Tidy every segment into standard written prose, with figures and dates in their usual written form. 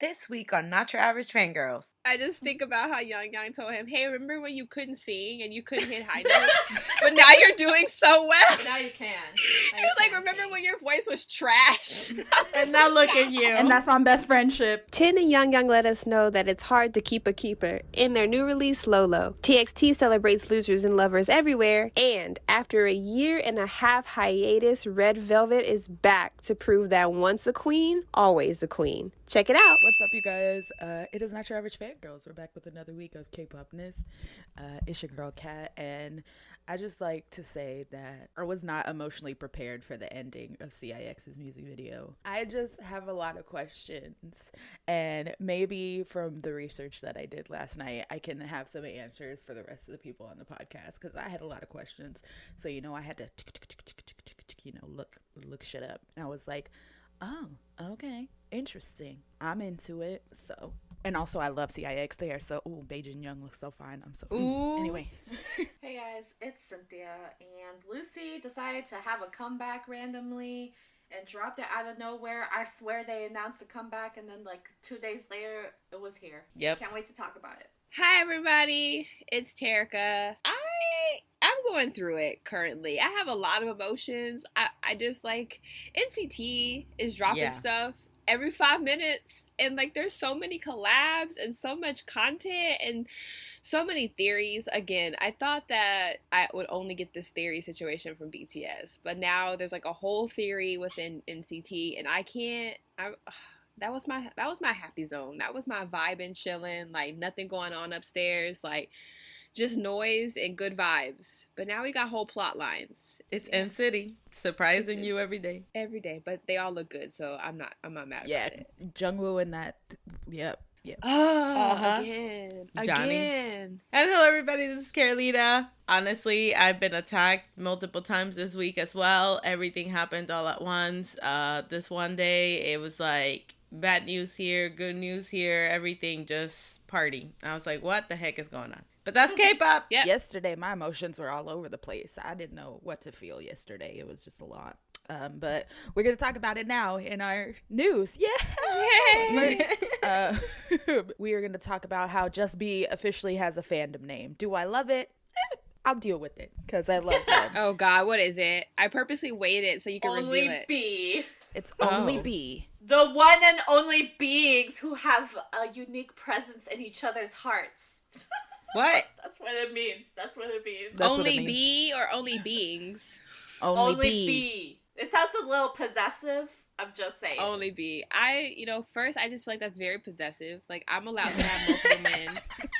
This week on Not Your Average Fangirls. I just think about how YangYang told him, hey, remember when you couldn't sing and you couldn't hit high notes? But now you're doing so well. Now you can. He was like, remember when your voice was trash? And now look at you. And that's on Best Friendship. Ten and YangYang let us know that it's hard to keep a keeper in their new release, Lolo. TXT celebrates losers and lovers everywhere. And after a 1.5-year hiatus, Red Velvet is back to prove that once a queen, always a queen. Check it out. What's up, you guys? It is Not Your Average Fangirls. We're back with another week of K-popness. It's your girl, Kat, and I just like to say that I was not emotionally prepared for the ending of CIX's music video. I just have a lot of questions, and maybe from the research that I did last night, I can have some answers for the rest of the people on the podcast, because I had a lot of questions. So, I had to, look shit up. And I was like, oh, okay, interesting. I'm into it. So, and also I love CIX. They are so, Beijing Young looks so fine. I'm so, anyway. Hey guys, it's Cynthia, and Lucy decided to have a comeback randomly and dropped it out of nowhere. I swear they announced a comeback, and then 2 days later, it was here. Yep. Can't wait to talk about it. Hi, everybody. It's Terica. I'm going through it currently. I have a lot of emotions. I just NCT is dropping stuff every 5 minutes, and there's so many collabs and so much content and so many theories. Again, I thought that I would only get this theory situation from BTS, but now there's a whole theory within NCT, and that was my happy zone. That was my vibe and chilling, nothing going on upstairs, just noise and good vibes. But now we got whole plot lines. It's NCT, surprising you every day. Every day, but they all look good, so I'm not mad about it. Jungwoo and that, yep. Oh, again. And hello, everybody. This is Carolina. Honestly, I've been attacked multiple times this week as well. Everything happened all at once. This one day, it was bad news here, good news here, everything just party. I was like, what the heck is going on? But that's K-pop. Yep. Yesterday, my emotions were all over the place. I didn't know what to feel yesterday. It was just a lot. But we're going to talk about it now in our news. Yeah. First, we are going to talk about how Just Be officially has a fandom name. Do I love it? I'll deal with it because I love them. Oh, God, what is it? I purposely waited so you can reveal it. Only B. It's only B. The one and only beings who have a unique presence in each other's hearts. What? That's what it means. That's what it means. That's only what it means. B or only beings? Only B. It sounds a little possessive. I'm just saying. Only B. First, I just feel like that's very possessive. I'm allowed to have multiple men,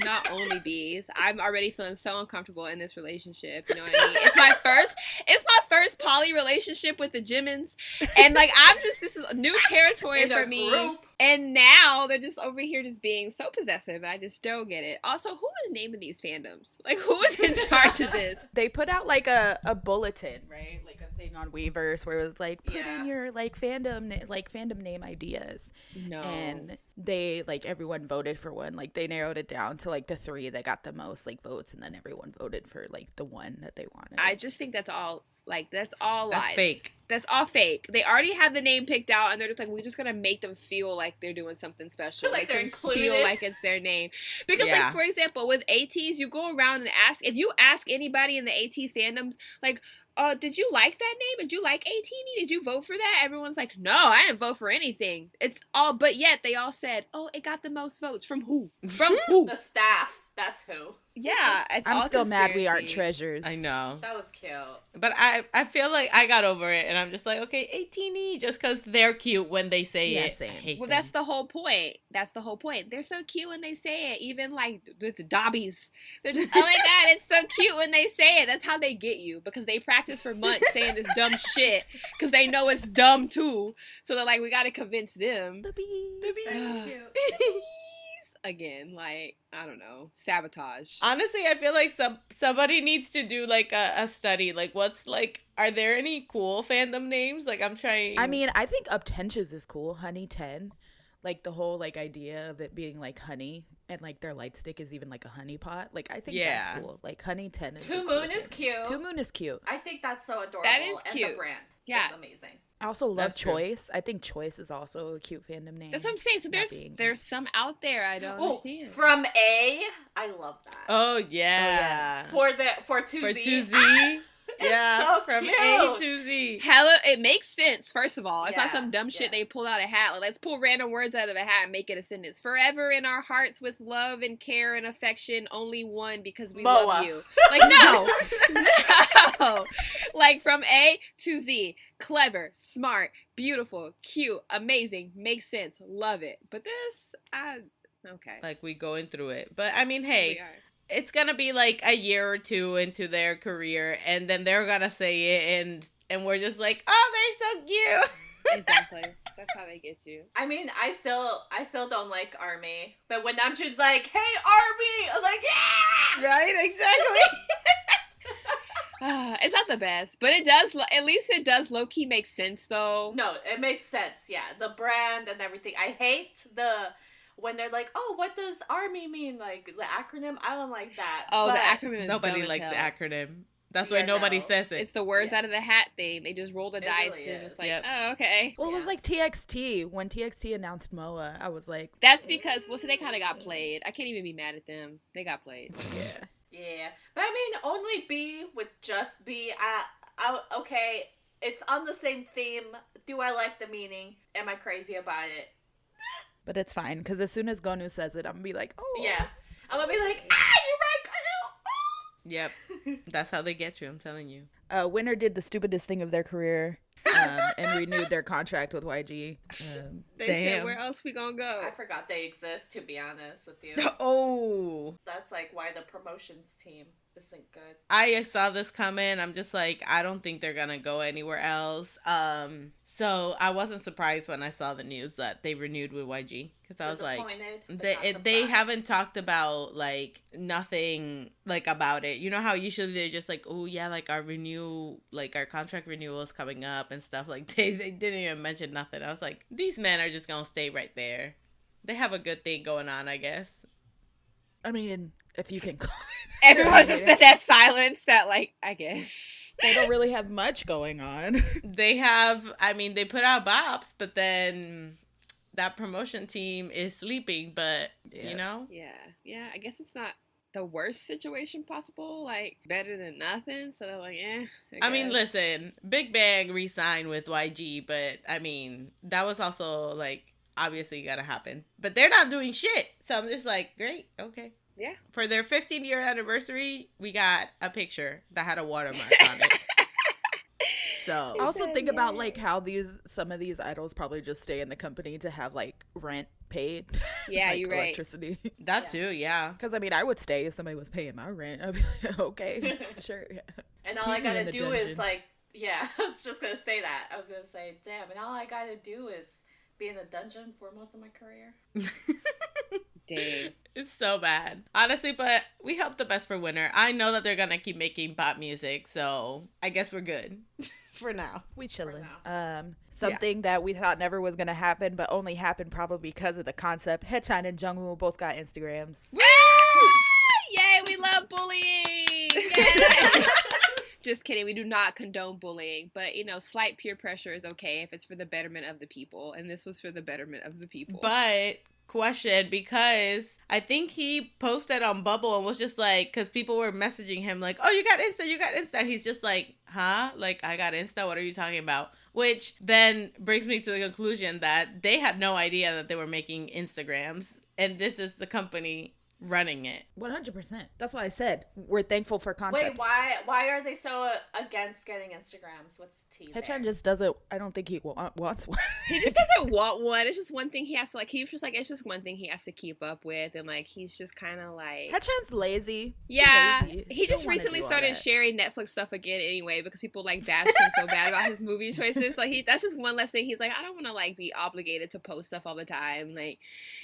not only B's. I'm already feeling so uncomfortable in this relationship. You know what I mean? It's my first poly relationship with the Jimmins, and this is new territory for me. Group. And now they're just over here just being so possessive, and I just don't get it. Also, who is naming these fandoms? Who is in charge of this? They put out a bulletin, right? A thing on Weverse where it was put in your fandom name ideas. No. And they everyone voted for one. They narrowed it down to the 3 that got the most votes, and then everyone voted for the one that they wanted. I just think that's all that's all lies. That's fake. That's all fake. They already have the name picked out, and they're just we're just gonna make them feel like they're doing something special. Like they're them included. feel like it's their name. Because for example, with Ateez, you go around and ask, if you ask anybody in the Ateez fandom, did you like that name? Did you like A.C.E? Did you vote for that? Everyone's like, no, I didn't vote for anything. It's all, but yet they all said, oh, it got the most votes. From who? From who? The staff. That's who. Yeah, it's I'm all still mad we aren't conspiracy. treasures. I know. That was cute. But I feel like I got over it, and I'm just okay, 18E, just because they're cute when they say it. Same. I hate Well, them. that's the whole point. That's the whole point. They're so cute when they say it. Even with the Dobbies. They're just, oh my God, it's so cute when they say it. That's how they get you. Because they practice for months saying this dumb shit. Because they know it's dumb too. So they're we got to convince them. The bee. That's cute. Again, I don't know, sabotage. Honestly, I feel like somebody needs to do a study. What's are there any cool fandom names? I'm trying. I mean, I think Uptensions is cool. Honey 10. The whole idea of it being honey, and their light stick is even a honey pot. I think that's cool. Honey 10 is Two Moon is cute. Two Moon is cute. I think that's so adorable. That is and cute. the brand Yeah. is amazing. I also love That's true. Choice. I think Choice is also a cute fandom name. That's what I'm saying. So there's some out there I don't understand. From A, I love that. Oh yeah. For 2Z. For 2Z. Yeah, so from cute. A to Z. Hella, it makes sense. First of all, it's not Yeah, some dumb shit yeah. they pulled out a hat. Like, let's pull random words out of a hat and make it a sentence. Forever in our hearts with love and care and affection, only one because we Moa. love you. Like, no, no. Like, from A to Z, clever, smart, beautiful, cute, amazing, makes sense, love it. But this, okay. Like, we going through it. But I mean, hey, We are. it's gonna be like a year or two into their career, and then they're gonna say it, and we're just like, oh, they're so cute. Exactly. That's how they get you. I mean, I still don't like ARMY, but when Namjoon's like, "Hey, ARMY," I'm like, "Yeah!" Right? Exactly. It's not the best, but it does. At least it does low key make sense, though. No, it makes sense. Yeah, the brand and everything. I hate when they're like, "Oh, what does ARMY mean?" Like the acronym. I don't like that. Oh, but the acronym is Nobody dumb likes as the hell. acronym. That's why nobody no. says it. It's the words Yeah. out of the hat thing. They just roll the It dice really and is. it's like, Yep. oh, okay. Well, it was Yeah. like TXT. When TXT announced MOA, I was like, That's because, so they kind of got played. I can't even be mad at them. They got played. yeah. Yeah, but I mean, only B with just B. Okay, it's on the same theme. Do I like the meaning? Am I crazy about it? But it's fine, because as soon as Gonu says it, I'm going to be like, oh. Yeah, I'm gonna be like, you're right, Yep. That's how they get you, I'm telling you. Winner did the stupidest thing of their career and renewed their contract with YG. They Damn. said, where else we gonna go? I forgot they exist, to be honest with you. Oh. That's like why the promotions team isn't good. I saw this coming. I'm just like, I don't think they're gonna go anywhere else. So I wasn't surprised when I saw the news that they renewed with YG, because I was like, Disappointed, but not they surprised. haven't talked about like nothing like about it. You know how usually they're just like, oh yeah, like our contract renewal is coming up and stuff. Like they didn't even mention nothing. I was like, these men are just gonna stay right there. They have a good thing going on, I guess. I mean, if you can call it. Everyone's just at that silence that, like, I guess. They don't really have much going on. They have, I mean, they put out bops, but then that promotion team is sleeping, but, you know? Yeah, I guess it's not the worst situation possible, like, better than nothing, so they're like, I mean, guess. listen, Big Bang re-signed with YG, but, I mean, that was also, like, obviously gonna happen. But they're not doing shit, so I'm just like, great, okay. Yeah. For their 15-year anniversary, we got a picture that had a watermark on it. So I also think about like how some of these idols probably just stay in the company to have like rent paid. Yeah, like, you're right. electricity. that too, yeah. Because I mean, I would stay if somebody was paying my rent. I'd be like, okay, sure. Yeah. And all Keep I me gotta in the do is dungeon. like, yeah, I was just gonna say that. I was gonna say, damn, and all I gotta do is be in a dungeon for most of my career. Dang. It's so bad. Honestly, but we hope the best for Winner. I know that they're gonna keep making pop music, so I guess we're good. For now. We chilling. For Something that we thought never was gonna happen, but only happened probably because of the concept. Haechan and Jungwoo both got Instagrams. Yay, we love bullying! Yay! Just kidding, we do not condone bullying, but, you know, slight peer pressure is okay if it's for the betterment of the people, and this was for the betterment of the people. But question, because I think he posted on Bubble and was just like, because people were messaging him like, oh, you got Insta. He's just like, huh? Like, I got Insta? What are you talking about? Which then brings me to the conclusion that they had no idea that they were making Instagrams, and this is the company running it. 100%. That's why I said we're thankful for concepts. Wait, why are they so against getting Instagrams? What's the tea there? Haechan just doesn't. I don't think he wants one. He just doesn't want one. It's just one thing he has to, like, he's just like, it's just one thing he has to keep up with, and, like, he's just kind of like, Haechan's lazy. yeah, He's lazy. he just don't wanna recently do all started that. sharing Netflix stuff again anyway, because people, like, bashed him so bad about his movie choices. Like, that's just one less thing. He's like, I don't want to, like, be obligated to post stuff all the time, like,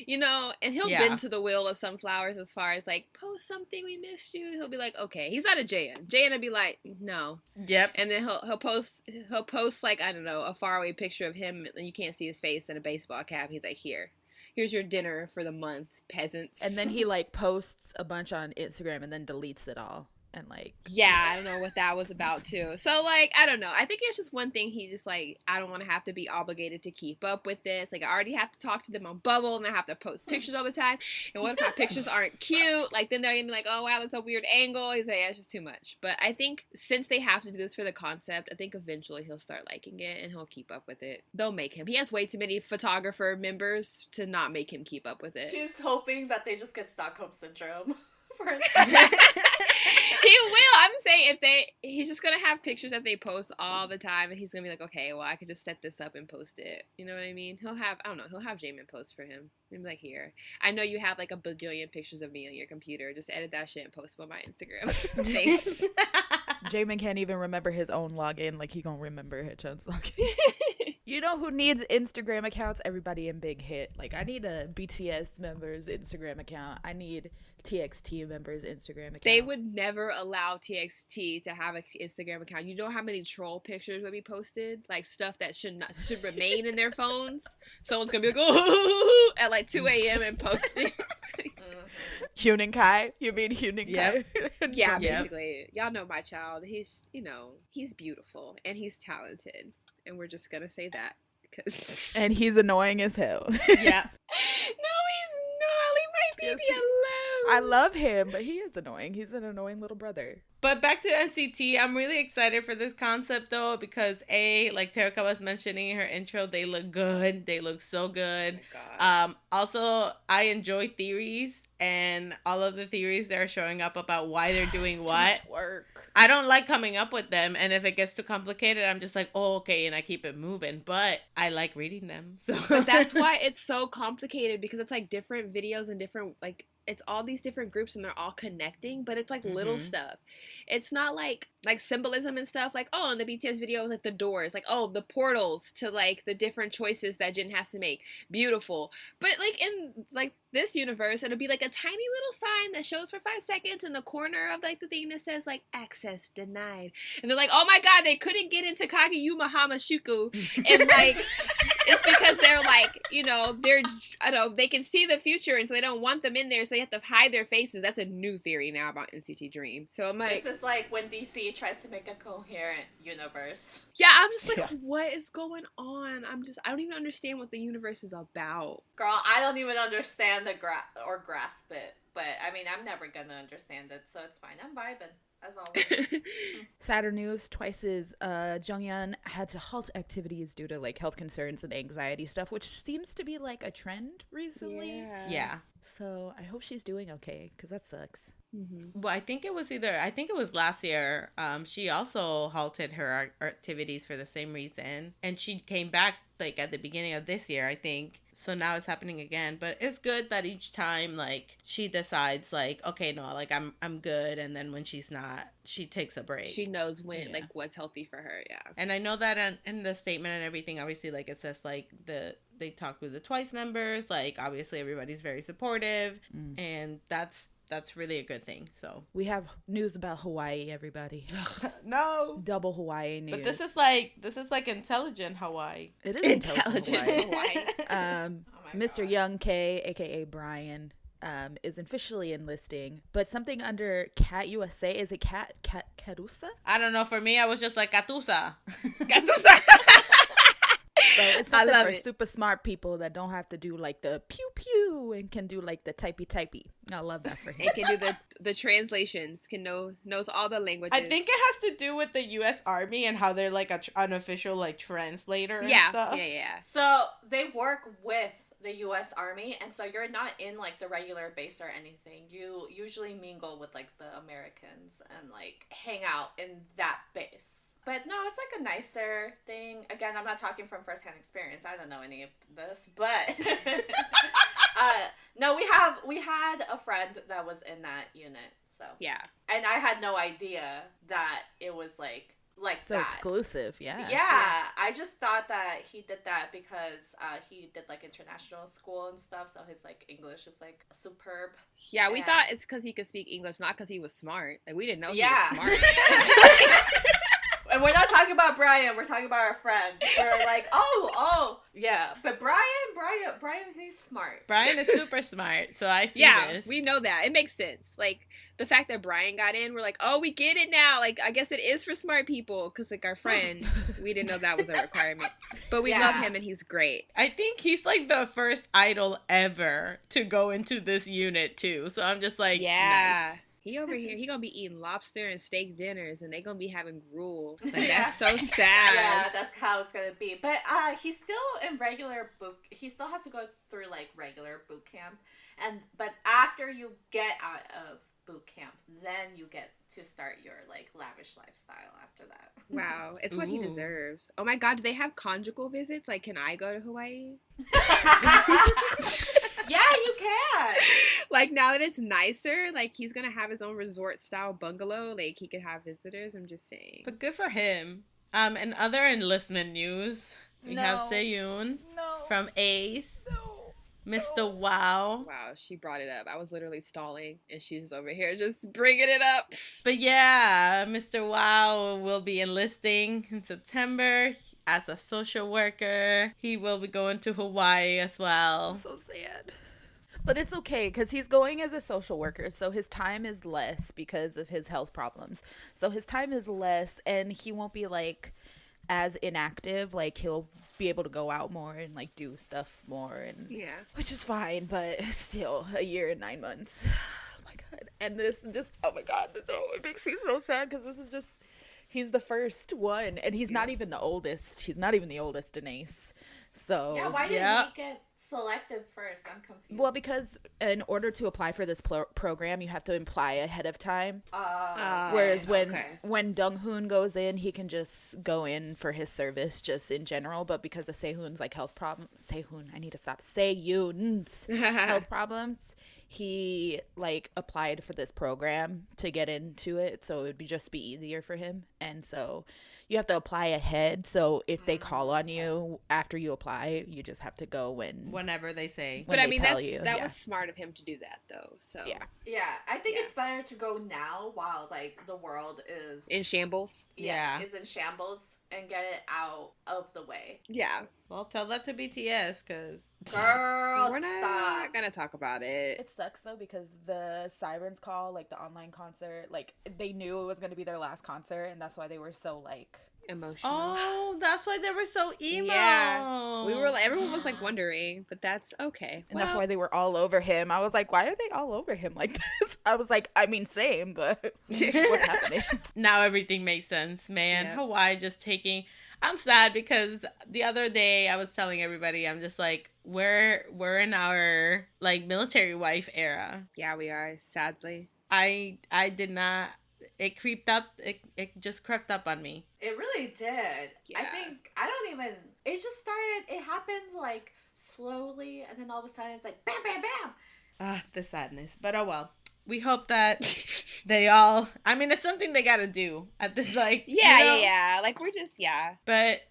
you know, and he'll bend to the will of Sunflowers as far as, like, post something, we missed you. He'll be like, okay. He's not a Jaehyun. Jaehyun will be like, no. Yep. And then he'll post like, I don't know, a faraway picture of him and you can't see his face in a baseball cap. He's like, here's your dinner for the month, peasants. And then he like posts a bunch on Instagram and then deletes it all. and like I don't know what that was about too. So like I don't know. I think it's just one thing he just like I don't want to have to be obligated to keep up with this. Like I already have to talk to them on Bubble and I have to post pictures all the time. And what if my pictures aren't cute? Like then they're gonna be like, oh wow, that's a weird angle. He's like, yeah, it's just too much. But I think since they have to do this for the concept, I think eventually he'll start liking it and he'll keep up with it. They'll make him. He has way too many photographer members to not make him keep up with it. She's hoping that they just get Stockholm syndrome. He will. I'm saying he's just gonna have pictures that they post all the time, and he's gonna be like, okay, well, I could just set this up and post it. You know what I mean? He'll have Jaemin post for him. He'll be like, here, I know you have like a bajillion pictures of me on your computer. Just edit that shit and post them on my Instagram. Thanks. Jaemin can't even remember his own login. Like he gonna remember Haechan's login. You know who needs Instagram accounts? Everybody in Big Hit. Like, I need a BTS member's Instagram account. I need TXT members' Instagram account. They would never allow TXT to have an Instagram account. You know how many troll pictures would be posted? Like, stuff that should remain in their phones? Someone's gonna be like, oh, at like 2 a.m. and post it. Hyun Kai? You mean Hyun Kai? Yeah, basically. Y'all know my child. He's beautiful and he's talented. And we're just gonna say that because and he's annoying as hell. Yeah. No, he's not. Leave my baby alone. I love him, but he is annoying. He's an annoying little brother. But back to NCT, I'm really excited for this concept though because like Terika was mentioning in her intro, they look good. They look so good. Oh Also, I enjoy theories and all of the theories that are showing up about why they're doing what. Work. I don't like coming up with them, and if it gets too complicated, I'm just like, oh, okay, and I keep it moving. But I like reading them. So But that's why it's so complicated because it's like different videos and different like it's all these different groups and they're all connecting, but it's like little stuff. It's not like symbolism and stuff like, oh, in the BTS video, it was like the doors, like, oh, the portals to like the different choices that Jin has to make. Beautiful. But like in like this universe, it'll be like a tiny little sign that shows for 5 seconds in the corner of like the thing that says like access denied. And they're like, oh my God, they couldn't get into Kageyuma Hamashuku. And like, it's because they're like, they can see the future and so they don't want them in there. So they have to hide their faces. That's a new theory now about NCT Dream. So I'm like, this is like when DC tries to make a coherent universe. Yeah, I'm just like, what is going on? I don't even understand what the universe is about. Girl, I don't even understand grasp it. But I mean, I'm never gonna understand it, so it's fine. I'm vibing. As always. Sadder news, Twice's Jeongyeon had to halt activities due to like health concerns and anxiety stuff, which seems to be like a trend recently. Yeah. So I hope she's doing okay because that sucks. Mm-hmm. Well, I think it was last year. She also halted her activities for the same reason, and she came back like at the beginning of this year, I think. So now it's happening again, but it's good that each time like she decides like, okay, no, like I'm good, and then when she's not, she takes a break. She knows when like what's healthy for her. Yeah. And I know that in the statement and everything, obviously, like it says like they talk with the Twice members, like obviously everybody's very supportive, and that's really a good thing. So we have news about Hawaii, everybody. No, double Hawaii news. But this is like intelligent Hawaii. It is intelligent Hawaii. Mr. Young K, aka Brian, is officially enlisting, but something under Cat USA. Is it Catusa? I don't know. For me, I was just like Catusa. Catusa. So it's something for super smart people that don't have to do like the pew pew and can do like the typey. I love that for him. And can do the translations, knows all the languages. I think it has to do with the U.S. Army and how they're like an unofficial like translator and stuff. Yeah. So they work with the U.S. Army, and so you're not in like the regular base or anything. You usually mingle with like the Americans and like hang out in that base. But no, it's like a nicer thing. Again, I'm not talking from firsthand experience. I don't know any of this, but no, we had a friend that was in that unit. So yeah, and I had no idea that it was like so that. Exclusive. Yeah. I just thought that he did that because he did like international school and stuff, so his like English is like superb. Yeah, we thought it's because he could speak English, not because he was smart. Like we didn't know he was smart. And we're not talking about Brian, we're talking about our friend. We're like, oh, yeah. But Brian Brian, he's smart. Brian is super smart, so I see this. We know that. It makes sense. Like, the fact that Brian got in, we're like, oh, we get it now. Like, I guess it is for smart people. Because, like, our friend, we didn't know that was a requirement. But we love him, and he's great. I think he's, like, the first idol ever to go into this unit, too. So I'm just like, nice. He over here, he gonna be eating lobster and steak dinners, and they gonna be having gruel. Like, that's so sad. Yeah, that's how it's gonna be. But he's still in regular boot. He still has to go through like regular boot camp, but after you get out of boot camp, then you get to start your like lavish lifestyle after that. Wow, it's what he deserves. Oh my God, do they have conjugal visits? Like, can I go to Hawaii? Yeah, you can. Like, now that it's nicer, like, he's gonna have his own resort-style bungalow. Like, he could have visitors, I'm just saying. But good for him. And other enlistment news, we have Sehyoon from Ace. Mr. Wow. Wow, she brought it up. I was literally stalling, and she's over here just bringing it up. But yeah, Mr. Wow will be enlisting in September as a social worker. He will be going to Hawaii as well. So sad. But it's okay because he's going as a social worker, so his time is less because of his health problems. So his time is less, and he won't be like as inactive. Like, he'll be able to go out more and like do stuff more, and which is fine. But still, a year and 9 months. Oh my God! And this just, oh my God, no, it makes me so sad because this is just. He's the first one, and he's not even the oldest. He's not even the oldest in Ace. So yeah, why didn't he get selected first? I'm confused. Well, because in order to apply for this program, you have to apply ahead of time. Whereas when Donghoon goes in, he can just go in for his service just in general. But because of Sehyoon's like health problems, Sehyoon's health problems, he like applied for this program to get into it, so it would just be easier for him. And so you have to apply ahead, so if they call on you after you apply, you just have to go whenever they say. But I mean, that was smart of him to do that, though. So yeah, I think it's better to go now while like the world is in shambles. Is in shambles, and get it out of the way. Yeah. Well, tell that to BTS, because girl, we're not gonna talk about it. It sucks though because the Sirens Call, like the online concert, like they knew it was gonna be their last concert, and that's why they were so like emotional. Oh, that's why they were so emo. Yeah, everyone was like wondering, but that's okay. And that's why they were all over him. I was like, why are they all over him like this? I was like, I mean, same, but what's happening? Now everything makes sense, man. Hawaii just taking. I'm sad because the other day I was telling everybody, I'm just like, we're in our like military wife era. Yeah, we are, sadly. I did not. It creeped up. It just crept up on me. It really did. Yeah. I think it just started. It happened like slowly, and then all of a sudden it's like bam, bam, bam. The sadness. But oh well. We hope that they all. I mean, it's something they gotta do at this, like. Yeah. Like, we're just, But,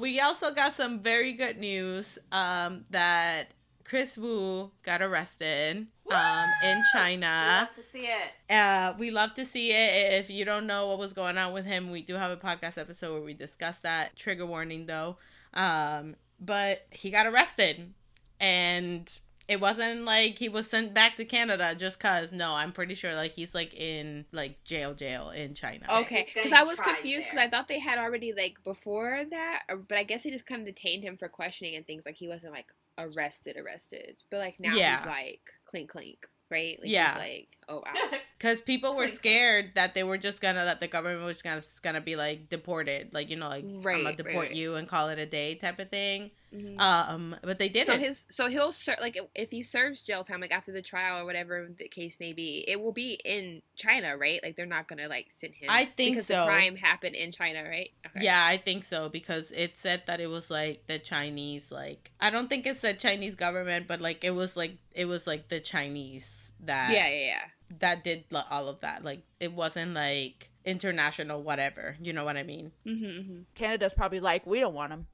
we also got some very good news that Kris Wu got arrested in China. We love to see it. We love to see it. If you don't know what was going on with him, we do have a podcast episode where we discuss that. Trigger warning, though. But he got arrested. And it wasn't like he was sent back to Canada just cause. No, I'm pretty sure like he's like in like jail in China. Okay, because I was confused because I thought they had already like before that, but I guess they just kind of detained him for questioning and things. Like he wasn't like arrested, but like now he's like clink, right? Like, yeah. He's like, oh wow. Because people were scared that they were just that the government was gonna be like deported, like I'm gonna deport you and call it a day type of thing. Mm-hmm. But they didn't. So he'll like if he serves jail time, like after the trial or whatever the case may be, it will be in China, right? Like they're not gonna like send him. I think because so. The crime happened in China, right? Okay. Yeah, I think so because it said that it was like the Chinese, like I don't think it said Chinese government, but like it was like the Chinese that that did all of that. Like it wasn't like international whatever, you know what I mean? Mm-hmm. Canada's probably like, we don't want him.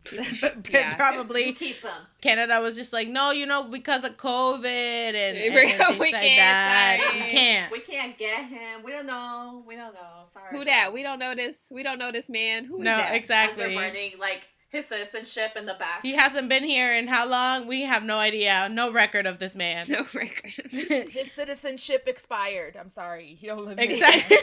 Probably keep him. Canada was just like, no, because of COVID and we things like that. We can't get him. We don't know. Sorry. Who that? We don't know this man. Who is that? Exactly. As they're burning like his citizenship in the back. He hasn't been here in how long? We have no idea. No record of this man. No record. His citizenship expired. I'm sorry. He don't live in Exactly.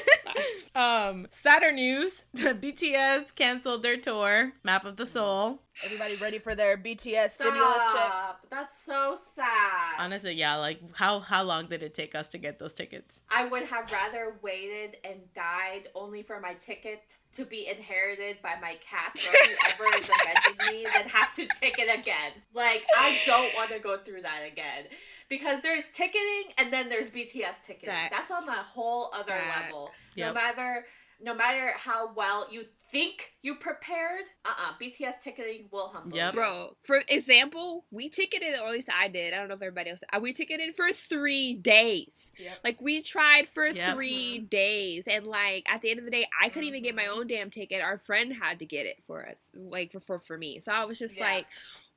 Sadder news. BTS canceled their tour, Map of the Soul. Everybody ready for their BTS stimulus checks? That's so sad. Honestly, yeah, like how long did it take us to get those tickets? I would have rather waited and died only for my ticket to be inherited by my cats or whoever is avenging me than have to ticket again. Like, I don't want to go through that again. Because there's ticketing and then there's BTS ticketing. That's on a whole other level. Yep. No matter how well you think you prepared, BTS ticketing will humble you. Bro, for example, we ticketed, or at least I did. I don't know if everybody else did. We ticketed for 3 days. Yep. Like, we tried for 3 days. And, like, at the end of the day, I couldn't even get my own damn ticket. Our friend had to get it for us, like, for me. So I was just like,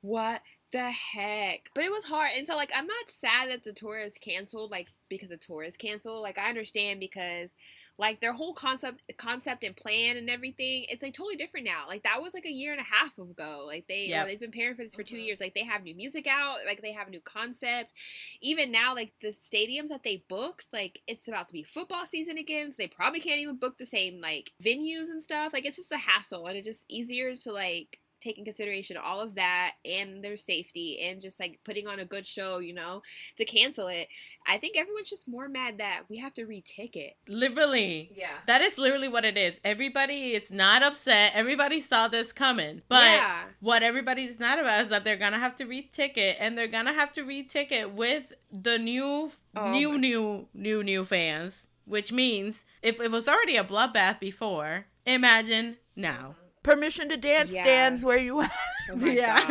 what the heck? But it was hard. And so, like, I'm not sad that the tour is canceled, like, because the tour is canceled. Like, I understand because, like, their whole concept and plan and everything, it's, like, totally different now. Like, that was, like, a year and a half ago. Like, they've been preparing for this for 2 years. Like, they have new music out. Like, they have a new concept. Even now, like, the stadiums that they booked, like, it's about to be football season again, so they probably can't even book the same, like, venues and stuff. Like, it's just a hassle, and it's just easier to, like, take in consideration all of that and their safety and just, like, putting on a good show, you know, to cancel it. I think everyone's just more mad that we have to re-ticket. Literally. Yeah. That is literally what it is. Everybody is not upset. Everybody saw this coming. But what everybody's not about is that they're going to have to re-ticket, and they're going to have to re-ticket with the new fans, which means if it was already a bloodbath before, imagine now. Permission to dance stands where you at. Oh my god.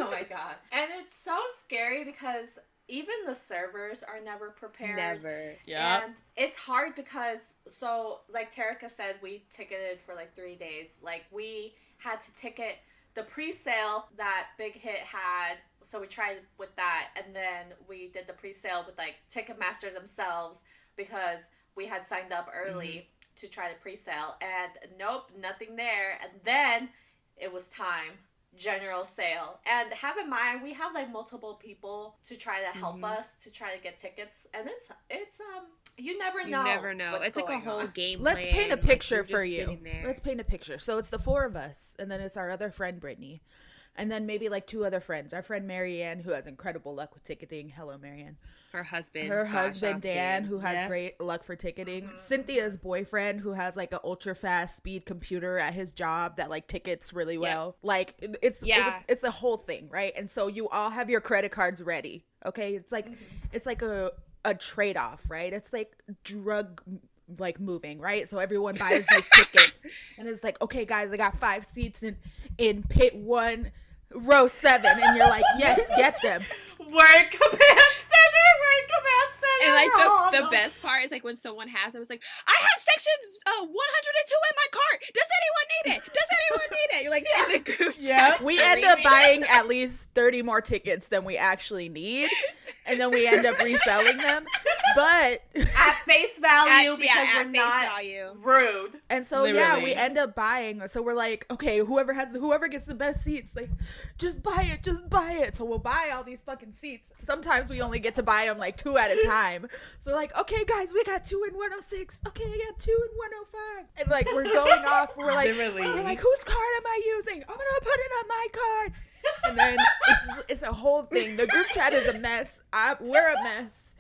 Oh my god. And it's so scary because even the servers are never prepared. Never. Yeah. And it's hard because, so, like Terika said, we ticketed for, like, 3 days. Like, we had to ticket the pre-sale that Big Hit had. So we tried with that. And then we did the pre-sale with, like, Ticketmaster themselves because we had signed up early to try the pre-sale, and nope, nothing there. And then it was time, general sale. And have in mind, we have, like, multiple people to try to help us to try to get tickets, and it's you never know. You never know. It's like a whole game. Let's paint a picture for you. Let's paint a picture. So it's the 4 of us, and then it's our other friend Brittany, and then maybe, like, 2 other friends. Our friend Marianne, who has incredible luck with ticketing. Hello, Marianne. Her husband Dan, who has great luck for ticketing. Cynthia's boyfriend, who has, like, an ultra fast speed computer at his job that, like, tickets really well. Like, it's a whole thing, right? And so you all have your credit cards ready. Okay, it's like it's like a trade off, right? It's like drug, like, moving, right? So everyone buys these tickets, and it's like, okay, guys, I got 5 seats in pit 1, row 7, and you're like, yes, get them. Word command center. And, like, the best part is, like, when someone has them, it's like, I have section 102 in my cart. Does anyone need it? You're like, in the group chat. We end up buying at least 30 more tickets than we actually need, and then we end up reselling them. But at face value, because we're not rude. And so we end up buying. So we're like, okay, whoever gets the best seats, like, just buy it. So we'll buy all these fucking seats. Sometimes we only get to buy them, like, 2 at a time. So we're like, okay, guys, we got 2 in 106. Okay, I got 2 in 105. And, like, we're going off. We're like, whose card am I using? I'm gonna put it on my card. And then it's a whole thing. The group chat is a mess. We're a mess.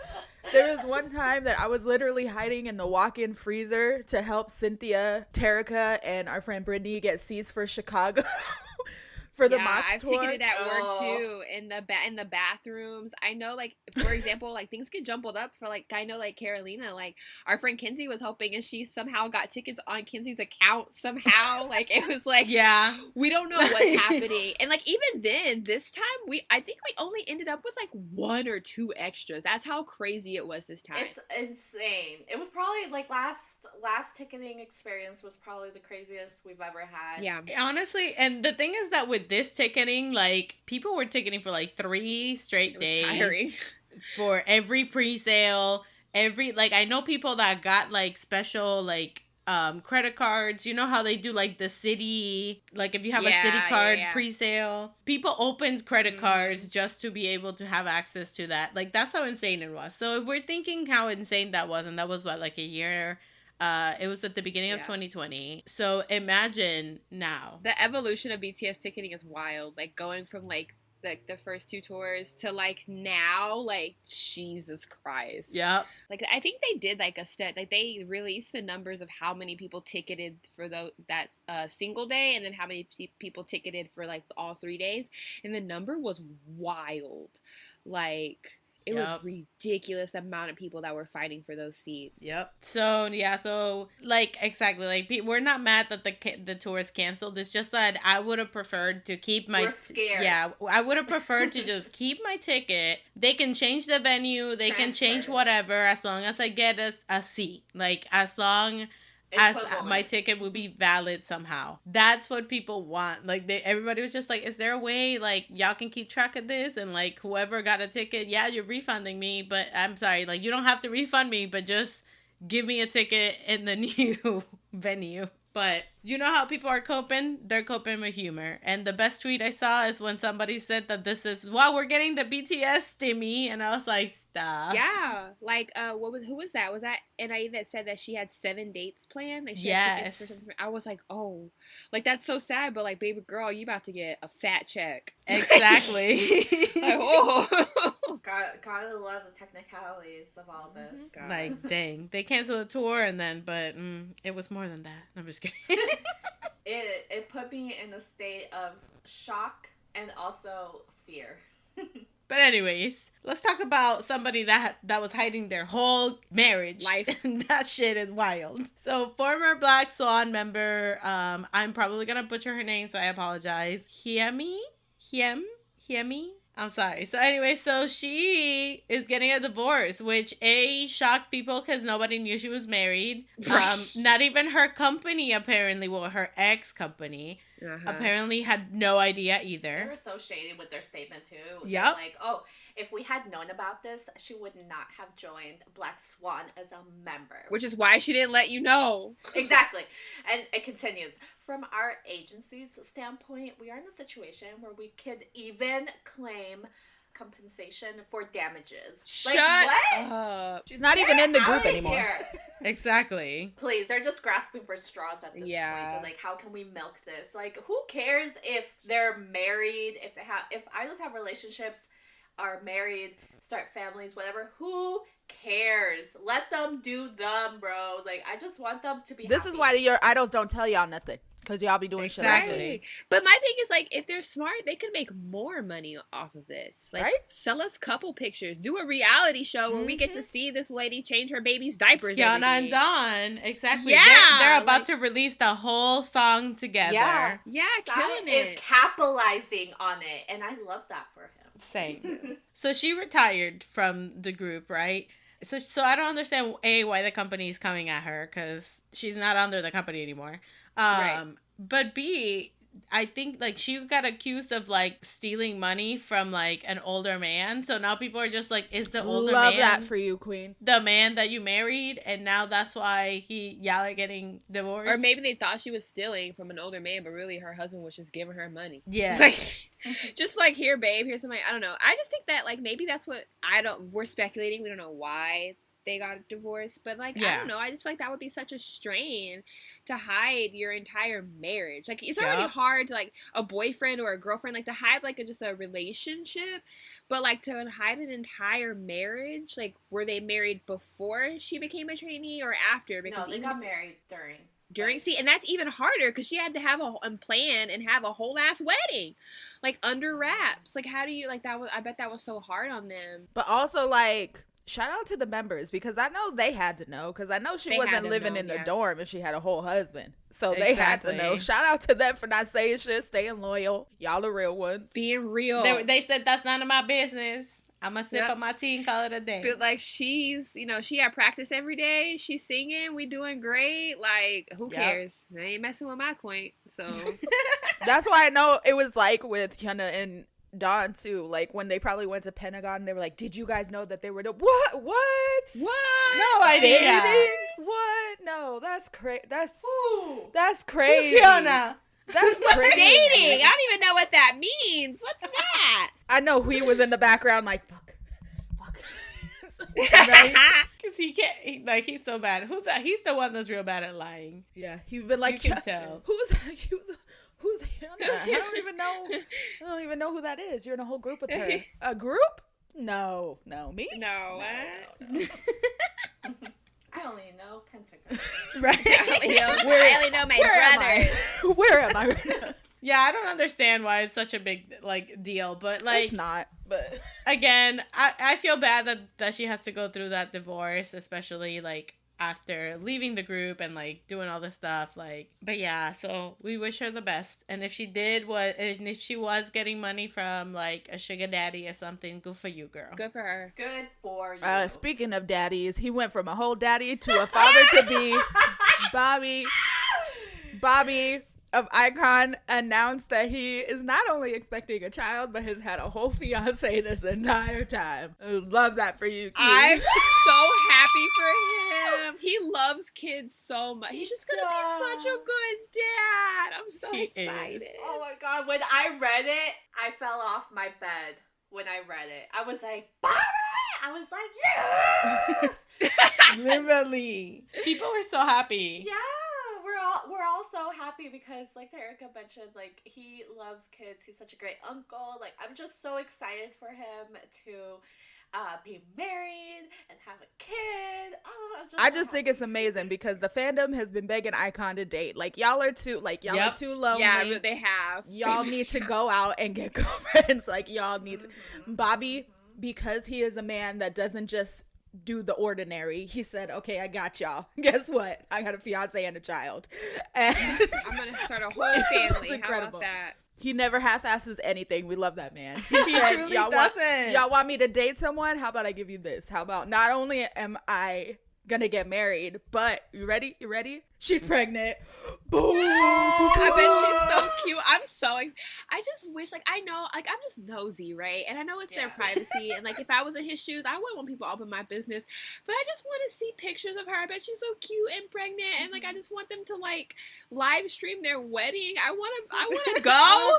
There was one time that I was literally hiding in the walk-in freezer to help Cynthia, Terika, and our friend Brittany get seats for Chicago. For the Mots I've tour. ticketed at work too, in the bathrooms. I know, like, for example, like, things get jumbled up for, like, I know, like, Carolina, like, our friend Kinsey was helping, and she somehow got tickets on Kinsey's account somehow. Like, it was like, we don't know what's happening. And, like, even then, this time, I think we only ended up with, like, 1 or 2 extras. That's how crazy it was this time. It's insane. It was probably, like, last ticketing experience was probably the craziest we've ever had. Yeah. Honestly, and the thing is that with this ticketing, like, people were ticketing for, like, 3 straight days. Tiring. For every pre-sale, like, I know people that got, like, special, like, credit cards. You know how they do like the city, like if you have a city card pre-sale, people opened credit cards just to be able to have access to that. Like that's how insane it was. So if we're thinking how insane that was, and that was what, like a year, it was at the beginning of 2020. So imagine now. The evolution of BTS ticketing is wild. Like going from like the first 2 tours to like now, like Jesus Christ. Yep. Like I think they did like a like they released the numbers of how many people ticketed for that single day, and then how many people ticketed for like all 3 days, and the number was wild. Like it was ridiculous the amount of people that were fighting for those seats. Yep. So, like, exactly. Like, we're not mad that the tour is canceled. It's just that I would have preferred to keep my... We're scared. Yeah, I would have preferred to just keep my ticket. They can change the venue. They can change whatever as long as I get a seat. Like, as long... as my ticket would be valid somehow. That's what people want. Like everybody was just like, is there a way like y'all can keep track of this, and like whoever got a ticket, you're refunding me, but I'm sorry, like you don't have to refund me, but just give me a ticket in the new venue. But you know how people are coping? They're coping with humor. And the best tweet I saw is when somebody said that this is, we're getting the BTS stimmy. And I was like, stop. Yeah. Like, who was that? Was that NYAFangirls that said that she had 7 dates planned? Like she had tickets for something? I was like, oh. Like, that's so sad. But, like, baby girl, you about to get a fat check. Exactly. Like, oh. Gotta love the technicalities of all this. God. Like, dang. They canceled the tour and then, but it was more than that. I'm just kidding. It put me in a state of shock and also fear. But anyways, let's talk about somebody that was hiding their whole marriage life. That shit is wild. So former Black Swan member, I'm probably gonna butcher her name, so I apologize. Hyeme. I'm sorry. So anyway, so she is getting a divorce, which shocked people because nobody knew she was married. Not even her company, apparently. Well, her ex-company apparently had no idea either. They were so shady with their statement too. Yep. Like, oh, if we had known about this, she would not have joined Black Swan as a member. Which is why she didn't let you know. Exactly. And it continues. From our agency's standpoint, we are in a situation where we could even claim compensation for damages. Shut up. She's not even in the group anymore. Exactly. Please, they're just grasping for straws at this point. They're like, how can we milk this? Like, who cares if they're married, if idols have relationships, are married, start families, whatever. Who cares? Let them do them, bro. Like, I just want them to be This happy. is why your idols don't tell y'all nothing. Because y'all be doing shit like this. But my thing is, like, if they're smart, they could make more money off of this. Like, sell us couple pictures. Do a reality show where we get to see this lady change her baby's diapers. Hyuna and Dawn. Exactly. Yeah. They're about to release the whole song together. Yeah, killing is it. capitalizing on it. And I love that for him. Same. So she retired from the group, right? So I don't understand, A, why the company is coming at her, because she's not under the company anymore. Right. But B, I think, like, she got accused of, like, stealing money from, like, an older man. So now people are just like, is the older man... Love that for you, queen. The man that you married, and now that's why y'all are getting divorced? Or maybe they thought she was stealing from an older man, but really her husband was just giving her money. Yeah. Like, just like, here, babe, here's some money. I don't know. I just think that, like, maybe that's what... We're speculating. We don't know why they got divorced, but, like, I don't know. I just feel like that would be such a strain to hide your entire marriage. Like, it's already hard to, like, a boyfriend or a girlfriend, like, to hide, like, just a relationship, but, like, to hide an entire marriage, like, were they married before she became a trainee or after? Because no, they got married during. See, and that's even harder because she had to have a plan and have a whole ass wedding, like, under wraps. Like, how do you, like, that was, I bet that was so hard on them. But also, like, shout out to the members, because I know they had to know, because I know she wasn't living in the dorm if she had a whole husband. So they had to know. Shout out to them for not saying shit, staying loyal. Y'all the real ones. Being real. They said, that's none of my business. I'm going to sip up my tea and call it a day. But, like, she's, you know, she had practice every day. She's singing. We doing great. Like, who cares? They ain't messing with my quaint. So. That's why I know it was like with Hyuna and Dawn too, like when they probably went to Pentagon, they were like, did you guys know that they were what no idea dating? What? No, that's crazy. That's Ooh. crazy. Who's Hyuna? That's crazy. Dating. I don't even know what that means. What's that? I know he was in the background like, fuck. Right? Because he can't, he's so bad. Who's that? He's the one that's real bad at lying. Yeah, he's been like, You can tell. Who's Hyuna? I don't even know who that is. You're in a whole group with her. A group? No, me? No. I only know Pentagon. Right? I only know my brother. Where am I right now? Yeah, I don't understand why it's such a big deal, but It's not. But again, I feel bad that she has to go through that divorce, especially after leaving the group and doing all this stuff. But yeah, so we wish her the best. And if she was getting money from a sugar daddy or something, good for you, girl. Good for her. Good for you. Speaking of daddies, he went from a whole daddy to a father to be. Bobby of iKON announced that he is not only expecting a child, but has had a whole fiancé this entire time. I love that for you, Q. I'm so happy for him. He loves kids so much. He's just gonna be such a good dad. I'm so excited. Oh my god, when I read it, I fell off my bed when I read it. I was like, Bobby! I was like, yes! Literally. People were so happy. Yeah, we're all so happy because Erica mentioned, he loves kids. He's such a great uncle. I'm just so excited for him to be married and have a kid. I just think it's amazing because the fandom has been begging iKON to date. Y'all are too are too lonely. Yeah, they have. Y'all need to go out and get girlfriends. Y'all need to. Bobby, because he is a man that doesn't just do the ordinary, he said, okay, I got y'all. Guess what? I got a fiance and a child. And I'm gonna start a whole family. Incredible. How about that? He never half-asses anything. We love that man. He truly doesn't. Y'all want me to date someone? How about I give you this? How about not only am I gonna get married, but you ready? She's pregnant. Boom. I bet she's so cute. I just wish, I know, I'm just nosy, right? And I know it's their privacy. And, if I was in his shoes, I wouldn't want people to open my business. But I just want to see pictures of her. I bet she's so cute and pregnant. And, I just want them to, live stream their wedding. I want to go. I want to go.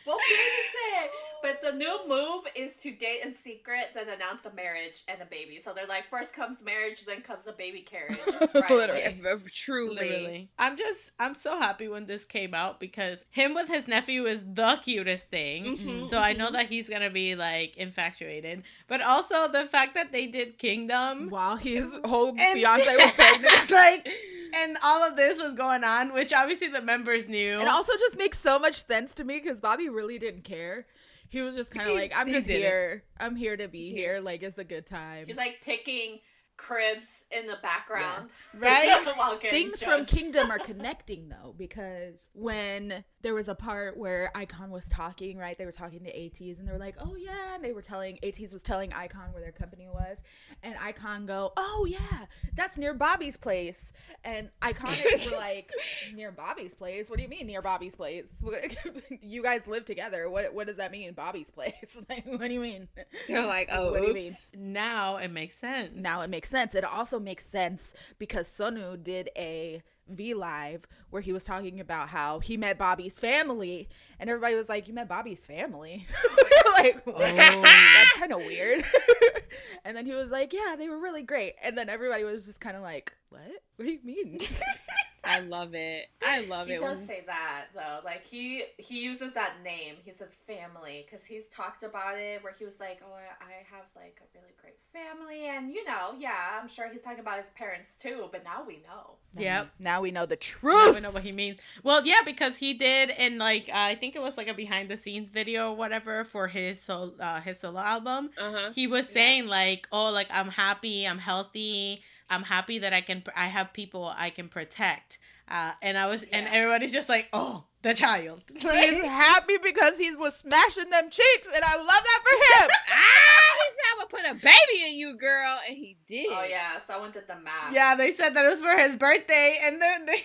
Well, it. But the new move is to date in secret, then announce the marriage and the baby. So they're first comes marriage, then comes a baby carriage. Right? Literally. Truly. Literally. I'm so happy when this came out because him with his nephew is the cutest thing. Mm-hmm, so I know that he's gonna be infatuated. But also the fact that they did Kingdom while his whole fiance was pregnant. And all of this was going on, which obviously the members knew. It also just makes so much sense to me because Bobby really didn't care. He was just kind of I'm just here. I'm here to be here. It's a good time. He's picking cribs in the background. Yeah. Right? Things from Queendom are connecting though, because when there was a part where iKON was talking, right? They were talking to Ateez and they were like, oh yeah. And Ateez was telling iKON where their company was. And iKON go, oh yeah, that's near Bobby's place. And iKON were near Bobby's place? What do you mean near Bobby's place? You guys live together. What does that mean, Bobby's place? What do you mean? They're oh, what oops. do you mean? Now it makes sense. It also makes sense because Sonu did a V-Live where he was talking about how he met Bobby's family, and everybody was like, you met Bobby's family? We were that's kind of weird. And then he was like, yeah, they were really great. And then everybody was just kind of like, what do you mean? I love it. He does say that though. He uses that name. He says family because he's talked about it where he was like, oh, I have a really great family, and I'm sure he's talking about his parents too. But now we know. Yep. Now we know the truth. Now we know what he means. Well, yeah, because he did in I think it was a behind the scenes video or whatever for his solo album. Uh-huh. He was saying I'm happy, I'm healthy. I'm happy that I have people I can protect. And everybody's just oh, the child. He's happy because he was smashing them cheeks, and I love that for him. He said, I'm gonna put a baby in you, girl, and he did. Oh yeah, someone did the math. Yeah, they said that it was for his birthday, and then they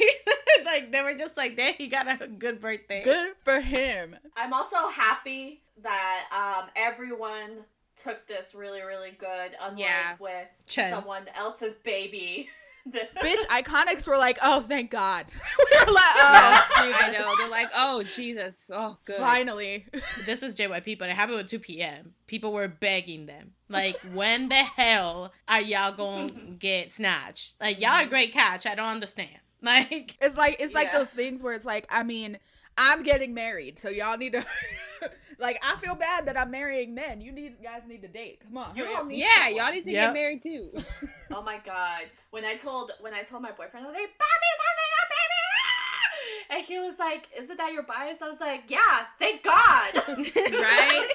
were just dang, he got a good birthday. Good for him. I'm also happy that everyone took this really, really good, unlike with Chen. someone else's baby Bitch, Iconics were like, oh, thank God. We were like, oh, Jesus. I know. They're like, oh, Jesus. Oh, good. Finally. This was JYP, but it happened at 2 p.m. People were begging them. Like, when the hell are y'all gonna get snatched? Like, y'all a great catch. I don't understand. Like, it's like those things where it's like, I mean, I'm getting married, so y'all need to like, I feel bad that I'm marrying men. Guys need to date. Come on. Y'all need to get married too. Oh my God. When I told my boyfriend, I was like, Bobby's having a baby! Ah! And he was like, isn't that your bias? I was like, yeah, thank God. Right?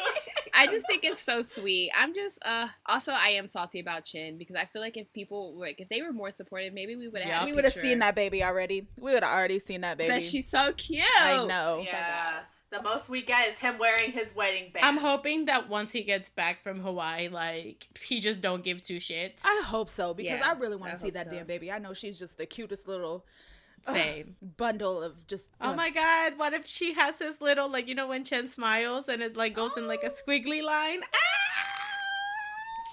I just think it's so sweet. I'm just also I am salty about Chin because I feel like if they were more supportive, maybe we would have seen that baby already. We would have already seen that baby. But she's so cute. I know. Yeah. The most we get is him wearing his wedding band. I'm hoping that once he gets back from Hawaii, like, he just don't give two shits. I hope so, because I really want to see that damn baby. I know she's just the cutest little bundle of just... Oh my God, what if she has this little, like, you know when Chen smiles and it, like, goes in, like, a squiggly line?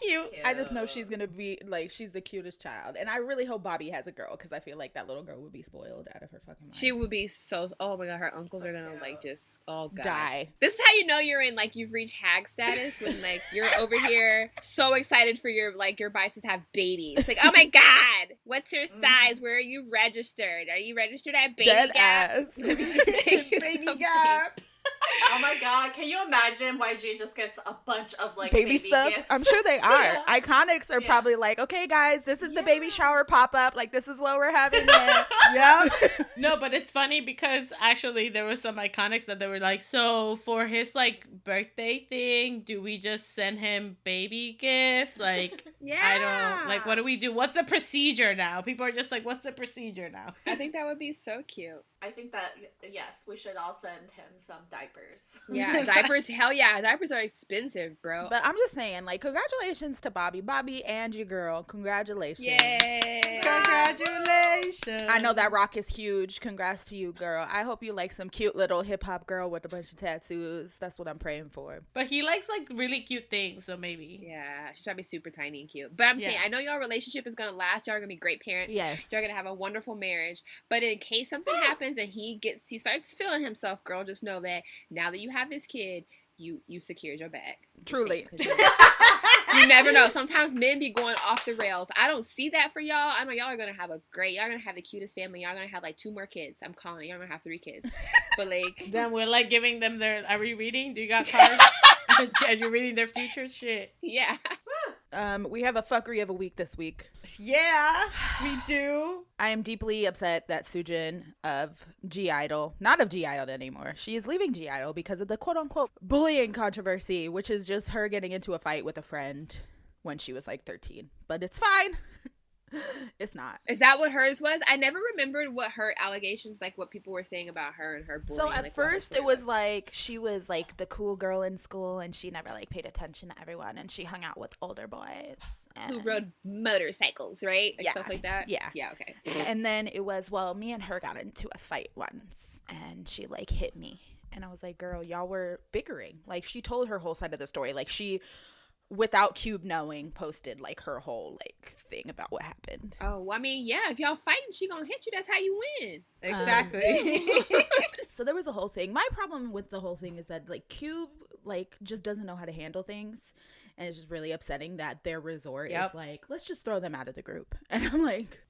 Cute. I just know she's gonna be like, she's the cutest child, and I really hope Bobby has a girl because I feel like that little girl would be spoiled out of her fucking mind. She would be so. Oh my God, her uncles are gonna like just die. This is how you know you're in like you've reached hag status when like you're over here so excited for your biases have babies. It's like, oh my God, what's your size? Where are you registered? Are you registered at Baby Dead Gap? ass. Let me just take you Baby something. Gap. Oh my God, can you imagine YG just gets a bunch of like baby stuff? gifts? I'm sure they are. Yeah. Iconics are probably like, okay guys, this is the baby shower pop-up, like this is what we're having it. Yeah. No, but it's funny because actually there were some Iconics that they were like, so for his like birthday thing, do we just send him baby gifts? Like, I don't, like, what do we do? What's the procedure now? People are just like, what's the procedure now? I think that would be so cute. I think that, yes, we should all send him some diapers. Yeah, diapers, hell yeah. Diapers are expensive, bro. But I'm just saying, like, congratulations to Bobby and your girl. Congratulations. Yay. Congratulations. I know that rock is huge. Congrats to you, girl. I hope you like some cute little hip-hop girl with a bunch of tattoos. That's what I'm praying for. But he likes like really cute things, so maybe. Yeah, she's trying to be super tiny and cute. But I'm saying, I know y'all relationship is going to last. Y'all are going to be great parents. Yes. Y'all are going to have a wonderful marriage. But in case something happens and he starts feeling himself, girl, just know that now that you have this kid, you secured your bag. Truly. You never know. Sometimes men be going off the rails. I don't see that for y'all. I know y'all are going to have y'all going to have the cutest family. Y'all going to have like 2 more kids. I'm calling. Y'all going to have 3 kids. But like. Then we're like giving them are we reading? Do you got cards? Are you reading their future? Shit. Yeah. We have a fuckery of a week this week. Yeah, we do. I am deeply upset that Soojin of G-Idol, not of G-Idol anymore, she is leaving G-Idol because of the quote-unquote bullying controversy, which is just her getting into a fight with a friend when she was like 13. But it's fine. It's not. Is that what hers was? I never remembered what her allegations, like what people were saying about her and her bullying. So at first it was like she was like the cool girl in school and she never like paid attention to everyone and she hung out with older boys. Who rode motorcycles, right? Like stuff like that? Yeah. Yeah, okay. And then it was, well, me and her got into a fight once and she like hit me. And I was like, girl, y'all were bickering. Like she told her whole side of the story. Like she, without Cube knowing, posted like her whole like thing about what happened. Oh, well, I mean, yeah, if y'all fighting, she gonna hit you. That's how you win. Exactly. So there was a whole thing. My problem with the whole thing is that like Cube like just doesn't know how to handle things, and it's just really upsetting that their resort is like, let's just throw them out of the group. And I'm like,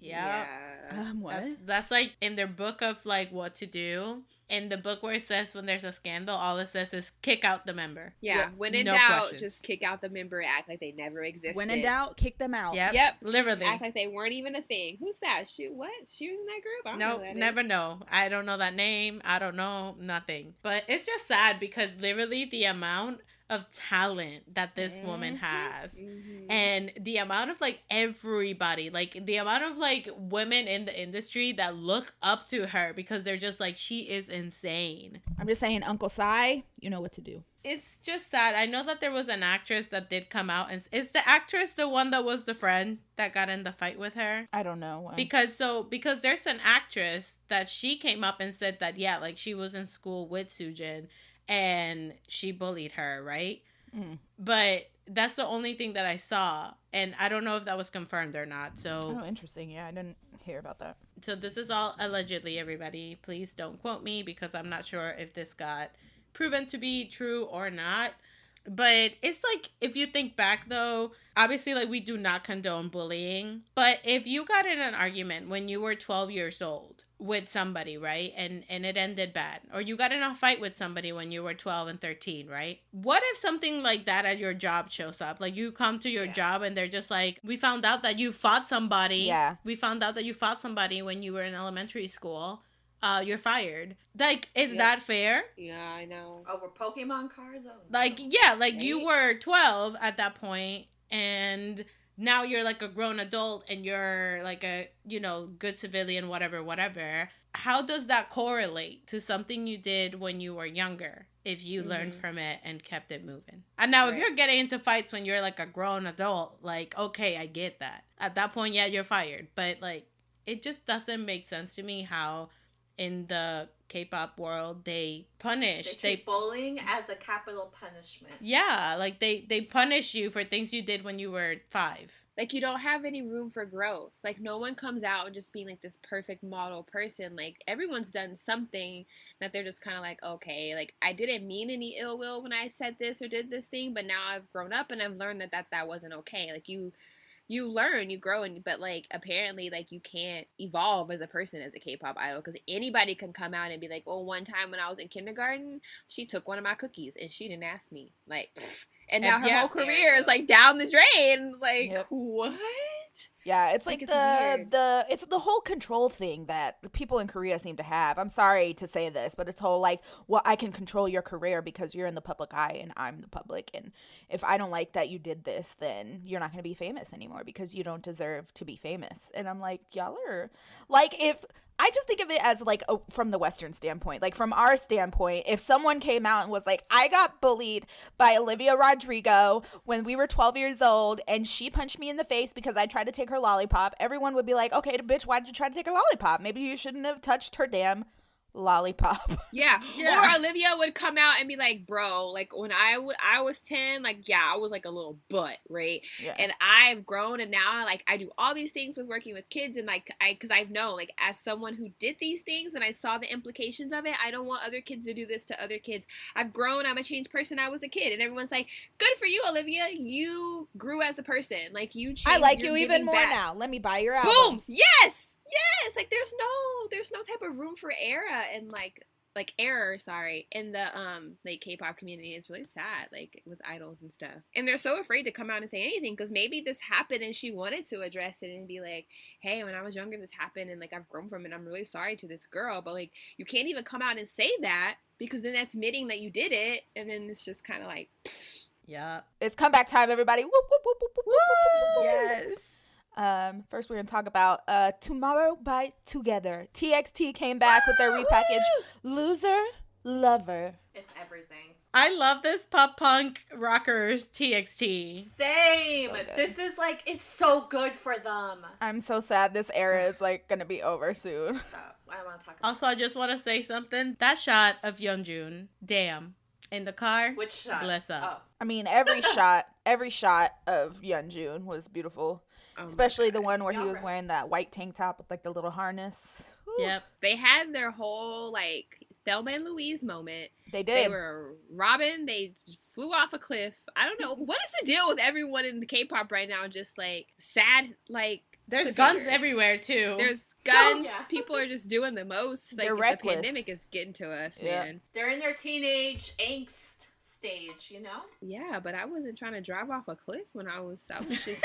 what? That's like in their book of like what to do. In the book where it says when there's a scandal, all it says is kick out the member. Yeah, when in doubt, just kick out the member. Act like they never existed. When in doubt, kick them out. Yep. Literally. Act like they weren't even a thing. Who's that? What? She was in that group? I don't know who that never is. know. I don't know that name. I don't know nothing. But it's just sad because literally the amount of talent that this woman has and the amount of like everybody, like the amount of like women in the industry that look up to her because they're just like, she is insane. I'm just saying, Uncle Si, you know what to do. It's just sad. I know that there was an actress that did come out, and is the actress the one that was the friend that got in the fight with her? I don't know. Because there's an actress that she came up and said that, yeah, like she was in school with Soojin and she bullied her, right? But That's the only thing that I saw, and I don't know if that was confirmed or not. So, oh, interesting. Yeah, I didn't hear about that. So this is all allegedly, everybody. Please don't quote me because I'm not sure if this got proven to be true or not. But it's like, if you think back though, obviously like we do not condone bullying. But if you got in an argument when you were 12 years old with somebody, right? And it ended bad. Or you got in a fight with somebody when you were 12 and 13, right? What if something like that at your job shows up? Like you come to your job and they're just like, we found out that you fought somebody. Yeah. We found out that you fought somebody when you were in elementary school. You're fired. Like, is that fair? Yeah, I know. Over Pokemon cards? Oh, like, yeah, like right? You were 12 at that point, and now you're like a grown adult and you're like a, you know, good civilian, whatever. How does that correlate to something you did when you were younger if you learned from it and kept it moving? And now if you're getting into fights when you're like a grown adult, like, okay, I get that. At that point, yeah, you're fired. But like, it just doesn't make sense to me how in the K-pop world they treat bullying as a capital punishment. Yeah, like they punish you for things you did when you were 5. Like, you don't have any room for growth. Like, no one comes out and just being like this perfect model person. Like, everyone's done something that they're just kind of like, okay, like, I didn't mean any ill will when I said this or did this thing, but now I've grown up and I've learned that wasn't okay. Like, you learn, you grow, but like apparently like you can't evolve as a person as a K-pop idol, because anybody can come out and be like, oh, one time when I was in kindergarten, she took one of my cookies and she didn't ask me, like, and now her whole career is like down the drain. Like, what? Yeah, it's like it's the whole control thing that the people in Korea seem to have. I'm sorry to say this, but it's whole like, well, I can control your career because you're in the public eye and I'm the public, and if I don't like that you did this, then you're not going to be famous anymore because you don't deserve to be famous. And I'm like, y'all are like, if I just think of it as like from the Western standpoint, like from our standpoint, if someone came out and was like, I got bullied by Olivia Rodrigo when we were 12 years old and she punched me in the face because I tried to take her lollipop, everyone would be like, okay, bitch, why did you try to take her lollipop? Maybe you shouldn't have touched her damn lollipop. Yeah. Or Olivia would come out and be like, bro, like when I was 10, like, yeah, I was like a little butt, right? Yeah. And I've grown and now like I do all these things with working with kids, and like because I've known, like, as someone who did these things and I saw the implications of it, I don't want other kids to do this to other kids. I've grown, I'm a changed person. I was a kid, and everyone's like, good for you, Olivia, you grew as a person, like you changed. I like you even more now, let me buy your albums. Boom. Yes, like there's no type of room for error and error, in the like K-pop community. It's really sad, like with idols and stuff, and they're so afraid to come out and say anything because maybe this happened and she wanted to address it and be like, hey, when I was younger this happened and like I've grown from it, I'm really sorry to this girl, but like you can't even come out and say that because then that's admitting that you did it, and then it's just kind of like, yeah, it's comeback time, everybody. Whoop, whoop, whoop, whoop, whoop, whoop, yes. First we're gonna talk about Tomorrow by Together. TXT came back with their repackaged Loser Lover. It's everything. I love this pop punk rockers TXT. Same. So this is like, it's so good for them. I'm so sad this era is like gonna be over soon. Stop. I don't want to talk about Also, I just want to say something. That shot of Yeonjun, damn, in the car. Which shot? Bless up. Oh. I mean, every shot of Yeonjun was beautiful. Especially the one where he was wearing that white tank top with like the little harness. Whew. Yep. They had their whole like Thelma and Louise moment. They did. They were robbing. They flew off a cliff. I don't know. What is the deal with everyone in the K-pop right now? Just like sad, like there's guns everywhere too. There's guns. People are just doing the most. Like, they're reckless. The pandemic is getting to us, yeah. man. They're in their teenage angst stage, you know? Yeah, but I wasn't trying to drive off a cliff when I was just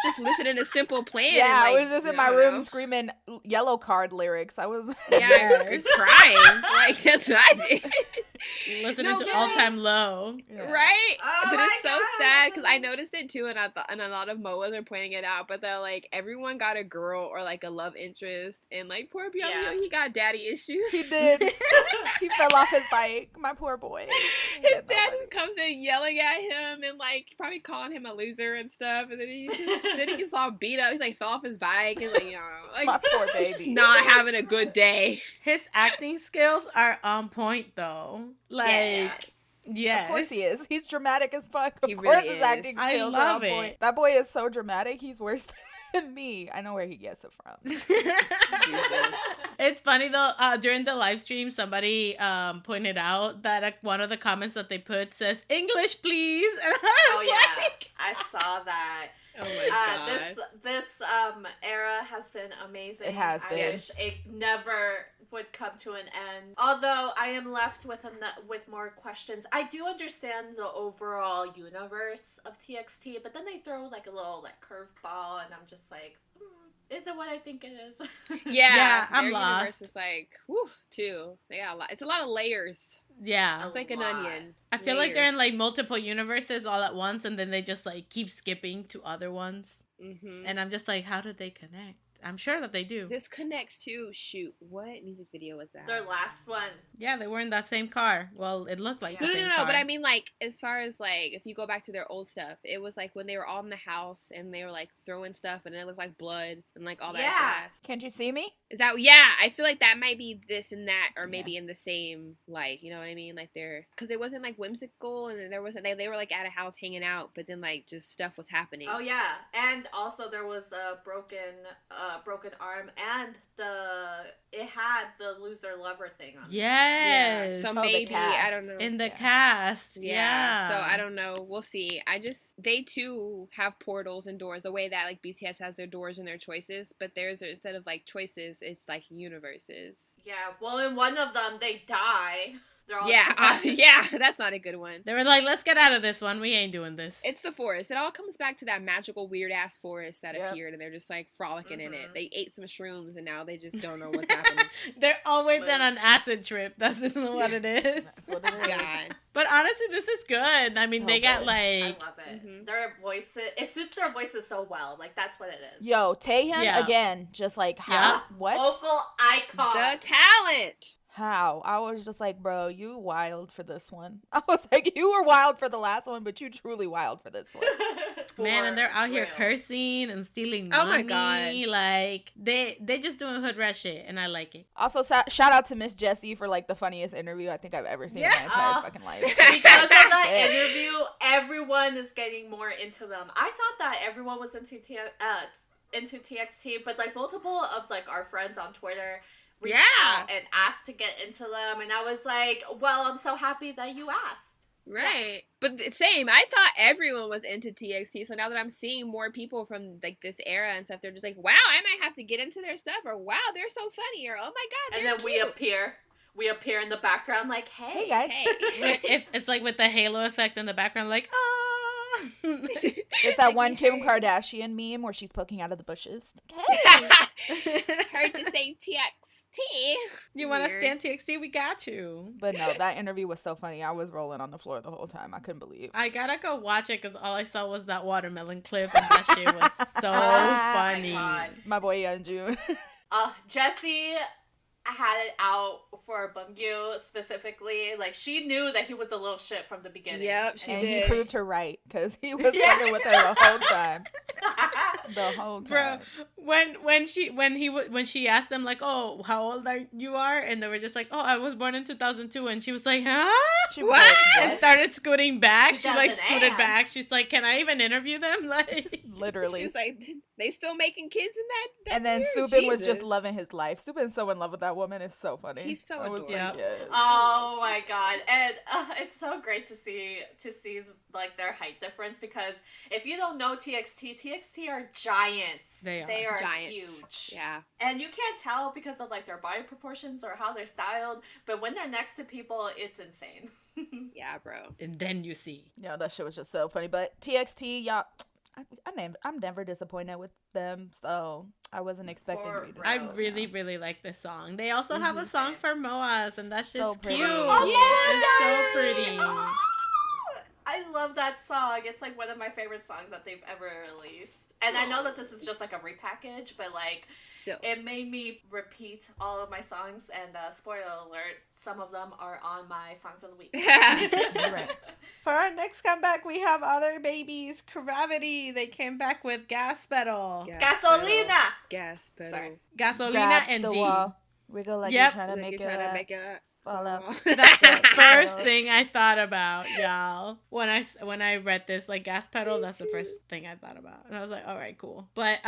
just listening to Simple Plan. Yeah, and, like, I was just in my room screaming yellow card lyrics. I was crying. Like, that's what I did. Listening to All Time Low. Yeah. Right? Oh, but it's so God. sad because I noticed it too, and a lot of MOAs are pointing it out, but they're like, everyone got a girl or like a love interest, and like poor Byung-Yo, he got daddy issues. He did. He fell off his bike. My poor boy. His dad just comes in yelling at him and like probably calling him a loser and stuff, and then he gets all beat up. He's like fell off his bike and like, you know, like my poor baby, just not having a good day. His acting skills are on point though. Like Yes. Of course he is. He's dramatic as fuck. Of He course really his is. acting I skills love are on point. it. That boy is so dramatic. He's worse than me. I know where he gets it from. It's funny though, during the live stream, somebody pointed out that one of the comments that they put says, "English, please." And I was like, I saw that. Oh my god. This era has been amazing. It has been. I wish it never would come to an end. Although I am left with more questions. I do understand the overall universe of TXT, but then they throw like a little like curveball, and I'm just like, is it what I think it is? Yeah, I'm their lost. universe is like, whew, too. They got a lot. It's a lot of layers. yeah. It's like an lot. onion. I feel like they're in Layers. like multiple universes all at once, and then they just like keep skipping to other ones. Mm-hmm. And I'm just like, how did they connect? I'm sure that they do. This connects to, shoot, what music video was that? Their last one. Yeah, they were in that same car. Well, it looked like Yeah. the No, same no, car. but I mean, like, as far as, like, if you go back to their old stuff, it was, like, when they were all in the house, and they were, like, throwing stuff, and it looked like blood, and, like, all that Yeah. stuff. Can't you see me? Is that, yeah, I feel like that might be this and that, or maybe in the same, like, you know what I mean? Like, they're, because it wasn't, like, whimsical, and there wasn't, they were, like, at a house hanging out, but then, like, just stuff was happening. Oh yeah, and also there was a broken arm, and it had the loser lover thing on it. Yes. So the maybe, I cast. don't know. in the Yeah. cast. Yeah. Yeah. So I don't know. We'll see. They too have portals and doors, the way that like BTS has their doors and their choices, but theirs are, instead of like choices, it's like universes. Yeah, well, in one of them they die. They're all Yeah, dead. yeah, that's not a good one. They were like, let's get out of this one. We ain't doing this. It's the forest. It all comes back to that magical, weird ass forest that Yep. appeared, and they're just like frolicking in it. Mhm. They ate some shrooms, and now they just don't know what's happening. They're always But- on an acid trip. That's what it is. That's what it is. God. But honestly, this is good. I mean, So they got good. I like, love it. Mhm. Their voices, it suits their voices so well. Like that's what it is. Yo, Taehyun Yeah. again, just like how? Yeah. What? Vocal icon. The talent. How? I was just like, bro, you wild for this one. I was like, you were wild for the last one, but you truly wild for this one. man, and they're out here real. cursing and stealing Oh my money. God. Like, they just doing hood rat shit, and I like it. Also, shout out to Miss Jessie for like the funniest interview I think I've ever seen in my Yeah. entire fucking life. Because of that Shit. interview, everyone is getting more into them. I thought that everyone was into TXT, but like multiple of like our friends on Twitter reached Yeah. out and asked to get into them, and I was like, well, I'm so happy that you asked. Right. But same, I thought everyone was into TXT, so now that I'm seeing more people from like this era and stuff, they're just like, wow, I might have to get into their stuff, or wow, they're so funny, or oh my god, And they're then cute. we appear in the background like, hey, Hey guys. Hey. It's like with the halo effect in the background, like, ah. It's that one Kim Hey. Kardashian meme where she's poking out of the bushes. Hey. Heard you say TXT. You want to Weird. stand TXT? We got you. But no, that interview was so funny. I was rolling on the floor the whole time. I couldn't believe. I gotta go watch it because all I saw was that watermelon clip, and that shit was so Oh my funny. God. My boy Yeonjun. Jessie had it out for Bumgyu specifically. Like, she knew that he was the little shit from the beginning. Yep, she And did. he proved her right because he was Yeah. fucking with her the whole time. The whole Bro, time. when she asked them like, oh, how old are you and they were just like, oh, I was born in 2002, and she was like, huh? She was What? like, And started scooting back. She like 2008. scooted back. She's like, can I even interview them? Like, Literally. She's like, they still making kids in that And then year? Soojin was just Jesus. loving his life. Soojin's so in love with that woman. It's so funny. He's so I was adorable. like, yes. Oh my god. And it's so great to see like their height difference, because if you don't know TXT are giants. They are Giants. huge. Yeah. And you can't tell because of like their body proportions or how they're styled, but when they're next to people, it's insane. Yeah, bro. and then you see. Yeah, that shit was just so funny. But TXT, y'all, I'm never disappointed with them, so I wasn't expecting For me to. real. I so, really, yeah. really like this song. They also have a song for Moas, and that shit's So pretty. cute. Oh, It's so pretty. Oh, I love that song. It's like one of my favorite songs that they've ever released. And I know that this is just like a repackage, but like Still. it made me repeat all of my songs, and spoiler alert, some of them are on my songs of the week. You're right. For our next comeback, we have other babies, Cravity. They came back with Gas Pedal, Gasolina! Gas pedal. Sorry. Gasolina, Grab and the D. wall. Wiggle like Yep. you're trying to Like make you're it trying to last. make it up. Fall out. That's the first thing I thought about, y'all. When I read this, like, gas pedal, that's the first thing I thought about. And I was like, all right, cool. But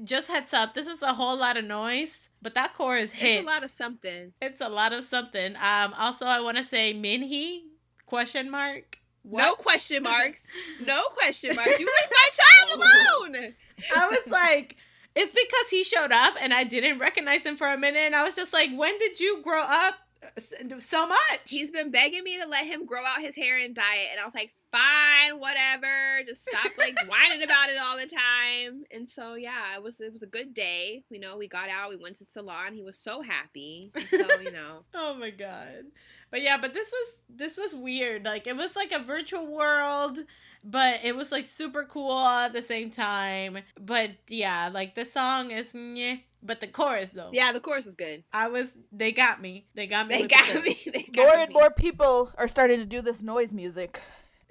just heads up, this is a whole lot of noise, but that chorus hits. It's a lot of something. It's a lot of something. Also, I want to say Minhee, question mark. What? No question marks. No question marks. You leave my child alone. I was like, it's because he showed up and I didn't recognize him for a minute. And I was just like, when did you grow up so much? He's been begging me to let him grow out his hair and dye it. And I was like, fine, whatever. Just stop like whining about it all the time. And so, yeah, it was a good day. You know, we got out. We went to salon. He was so happy. And so, you know. Oh, my God. But yeah, but this was weird. Like, it was like a virtual world, but it was like super cool at the same time. But yeah, like the song is meh, but the chorus though. Yeah, the chorus was good. They got me. They got me. More and more people are starting to do this noise music.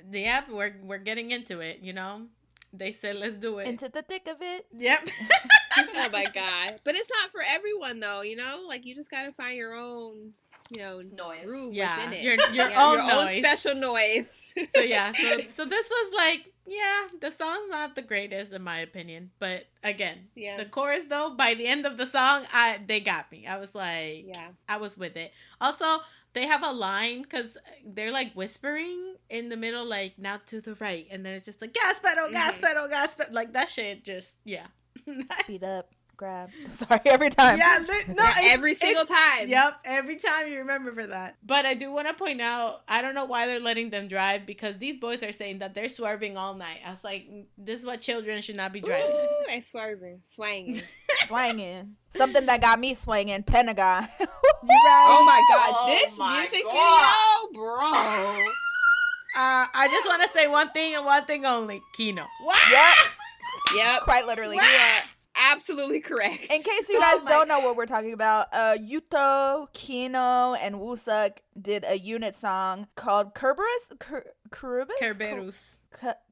Yep, we're getting into it, you know? They said let's do it. Into the thick of it. Yep. Oh my God. But it's not for everyone though, you know? Like you just gotta find your own, you know, noise. Groove yeah, within it. your own noise. Own special noise. So yeah, so this was like, yeah, the song's not the greatest in my opinion, but again, yeah. The chorus though, by the end of the song, they got me. I was like, yeah, I was with it. Also, they have a line because they're like whispering in the middle, like now to the right, and then it's just like gas pedal, gas pedal, gas pedal, like that shit. Just yeah, beat up. Grab. Sorry, every time. Yeah, every single time. Yep, every time you remember for that. But I do want to point out, I don't know why they're letting them drive because these boys are saying that they're swerving all night. I was like, this is what children should not be driving. Ooh, they swerving, swanging. Swanging. Something that got me swinging, Pentagon. Oh my God, Oh this my music God. video, bro. I just want to say one thing and one thing only. Kino. What? Yep. Quite literally. You are absolutely correct. In case you guys don't know what we're talking about, Yuto, Kino, and Wooseok did a unit song called Cerberus? Cerberus?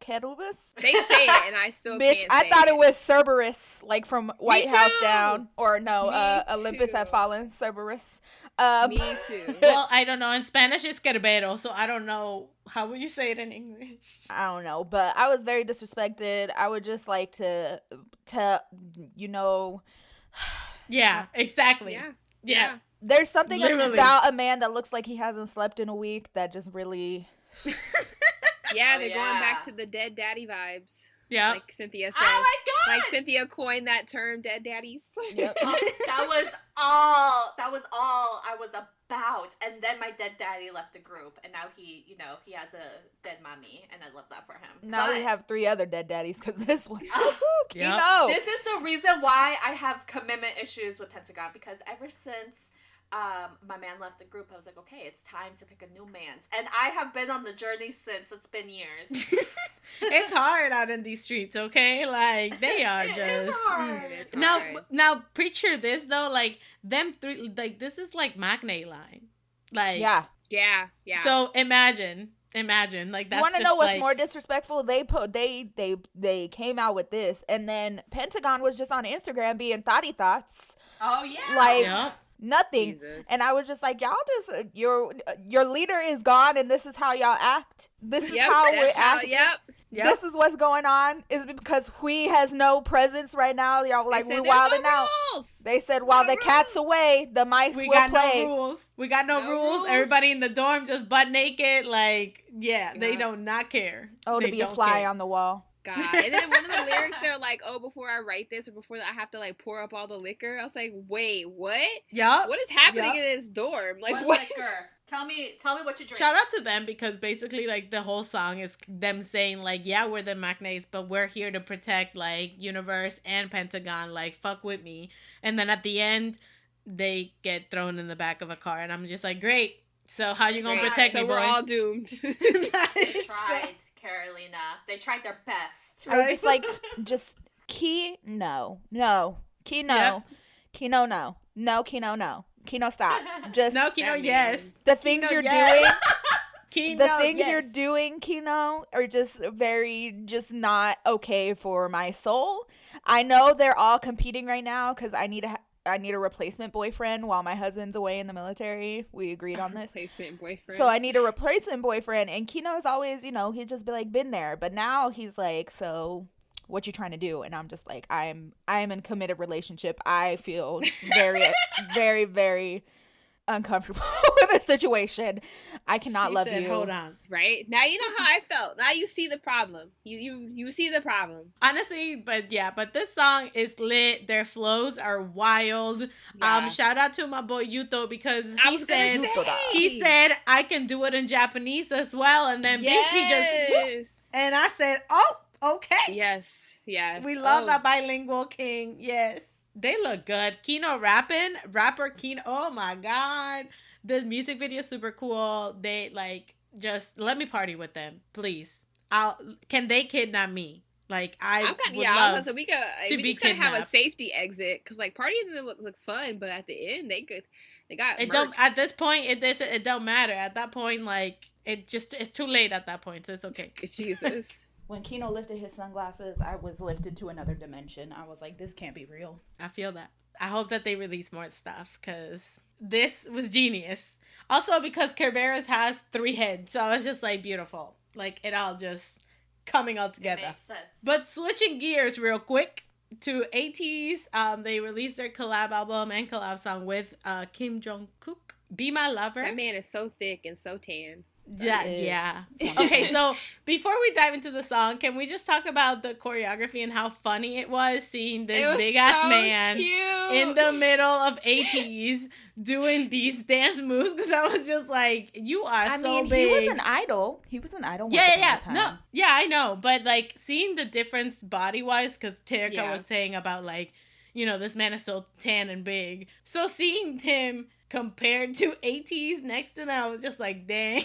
Cerberus? They say it, and I still Bitch, can't I say thought it was Cerberus, like from White House too. Down. Or no, Me Olympus too. Had Fallen, Cerberus. Me too. Well, I don't know. In Spanish, it's Cerberus, so I don't know. How would you say it in English? I don't know, but I was very disrespected. I would just like to you know. Yeah, exactly. Yeah. There's something Literally. about a man that looks like he hasn't slept in a week that just really. Yeah, Oh, they're yeah. going back to the dead daddy vibes. Yeah. Like Cynthia said. Oh my God! Like Cynthia coined that term, dead daddies. Yep. That was all I was about. And then my dead daddy left the group, and now he has a dead mommy, and I love that for him. Now But we have 3 other dead daddies because this one. Yep. Kino. this is the reason why I have commitment issues with Pentagon, because ever since my man left the group, I was like, okay, it's time to pick a new man's. And I have been on the journey since. It's been years. It's hard out in these streets, okay? Like, they are just... It's hard. It's Now, hard. now, picture this, though. Like, them 3... Like, this is, like, Magnate line. Like... Yeah. Yeah. So, imagine. Like, that's You want to just, know what's like... more disrespectful? They came out with this, and then Pentagon was just on Instagram being thotty thoughts. Oh, yeah. Like... Yep. Nothing. Jesus. And I was just like, y'all just your leader is gone, and this is how y'all act. This is how we're acting. Yep. This is what's going on. Is because Hui has no presence right now. Y'all like They we're said, "There's wilding no out. rules." They said while the cat's away, the mics We will got play. no rules. We got no No rules. rules. Everybody in the dorm just butt naked. Like, yeah, they Yeah. do not care. Oh, to They be a don't fly care. on the wall. God. And then one of the lyrics, they're like, oh, before I write this or before I have to like pour up all the liquor. I was like, wait, what? Yup. What is happening Yup. in this dorm? Like, What what? liquor? Tell me what you drink. Shout out to them because basically, like, the whole song is them saying, like, yeah, we're the magnates, but we're here to protect, like, Universe and Pentagon. Like, fuck with me. And then at the end, they get thrown in the back of a car. And I'm just like, great. So how you gonna Great. protect So me, we're boy? all doomed. They tried, Carolina. They tried their best. I was just like, just Kino, no, Kino, Yep. Kino, no, Kino, no, Kino, stop. Just No, Kino, That yes. man. the things Kino, you're yes. doing. Kino, The things yes. you're doing, Kino, are just just not okay for my soul. I know they're all competing right now because I need to I need a replacement boyfriend while my husband's away in the military. We agreed on this. Replacement boyfriend. So I need a replacement boyfriend. And Kino's always, he'd just be like, been there. But now he's like, so what you trying to do? And I'm just like, I'm in a committed relationship. I feel very, very, very uncomfortable with the situation. I cannot love you. Hold on. Right? Now you know how I felt. Now you see the problem. You see the problem. Honestly, but this song is lit. Their flows are wild. Yeah. Shout out to my boy Yuto because he said I can do it in Japanese as well. And then bitch, he just whoop. And I said, oh, okay. Yes. We love a bilingual king. Yes. They look good. Kino rapper Kino. Oh my God. The music video is super cool. They just let me party with them, please. Can they kidnap me? Like we could have a safety exit because partying them look fun, but at the end they got it. murked. Don't at this point it don't matter. At that point, it's too late at that point, so it's okay. Jesus. When Kino lifted his sunglasses, I was lifted to another dimension. I was like, this can't be real. I feel that. I hope that they release more stuff because this was genius. Also because Cerberus has 3 heads, so I was just beautiful. It all just coming all together. It makes sense. But switching gears real quick to Ateez, they released their collab album and collab song with Kim Jongkook, Be My Lover. That man is so thick and so tan. Yeah. Okay, so before we dive into the song, can we just talk about the choreography and how funny it was seeing this big ass man in the middle of Ateez doing these dance moves? Because I was just like, you are so big. He was an idol. Once upon a time. No, yeah, I know, but seeing the difference body wise, because Terika was saying about this man is so tan and big. So seeing him compared to Ateez next to them, I was just like, dang.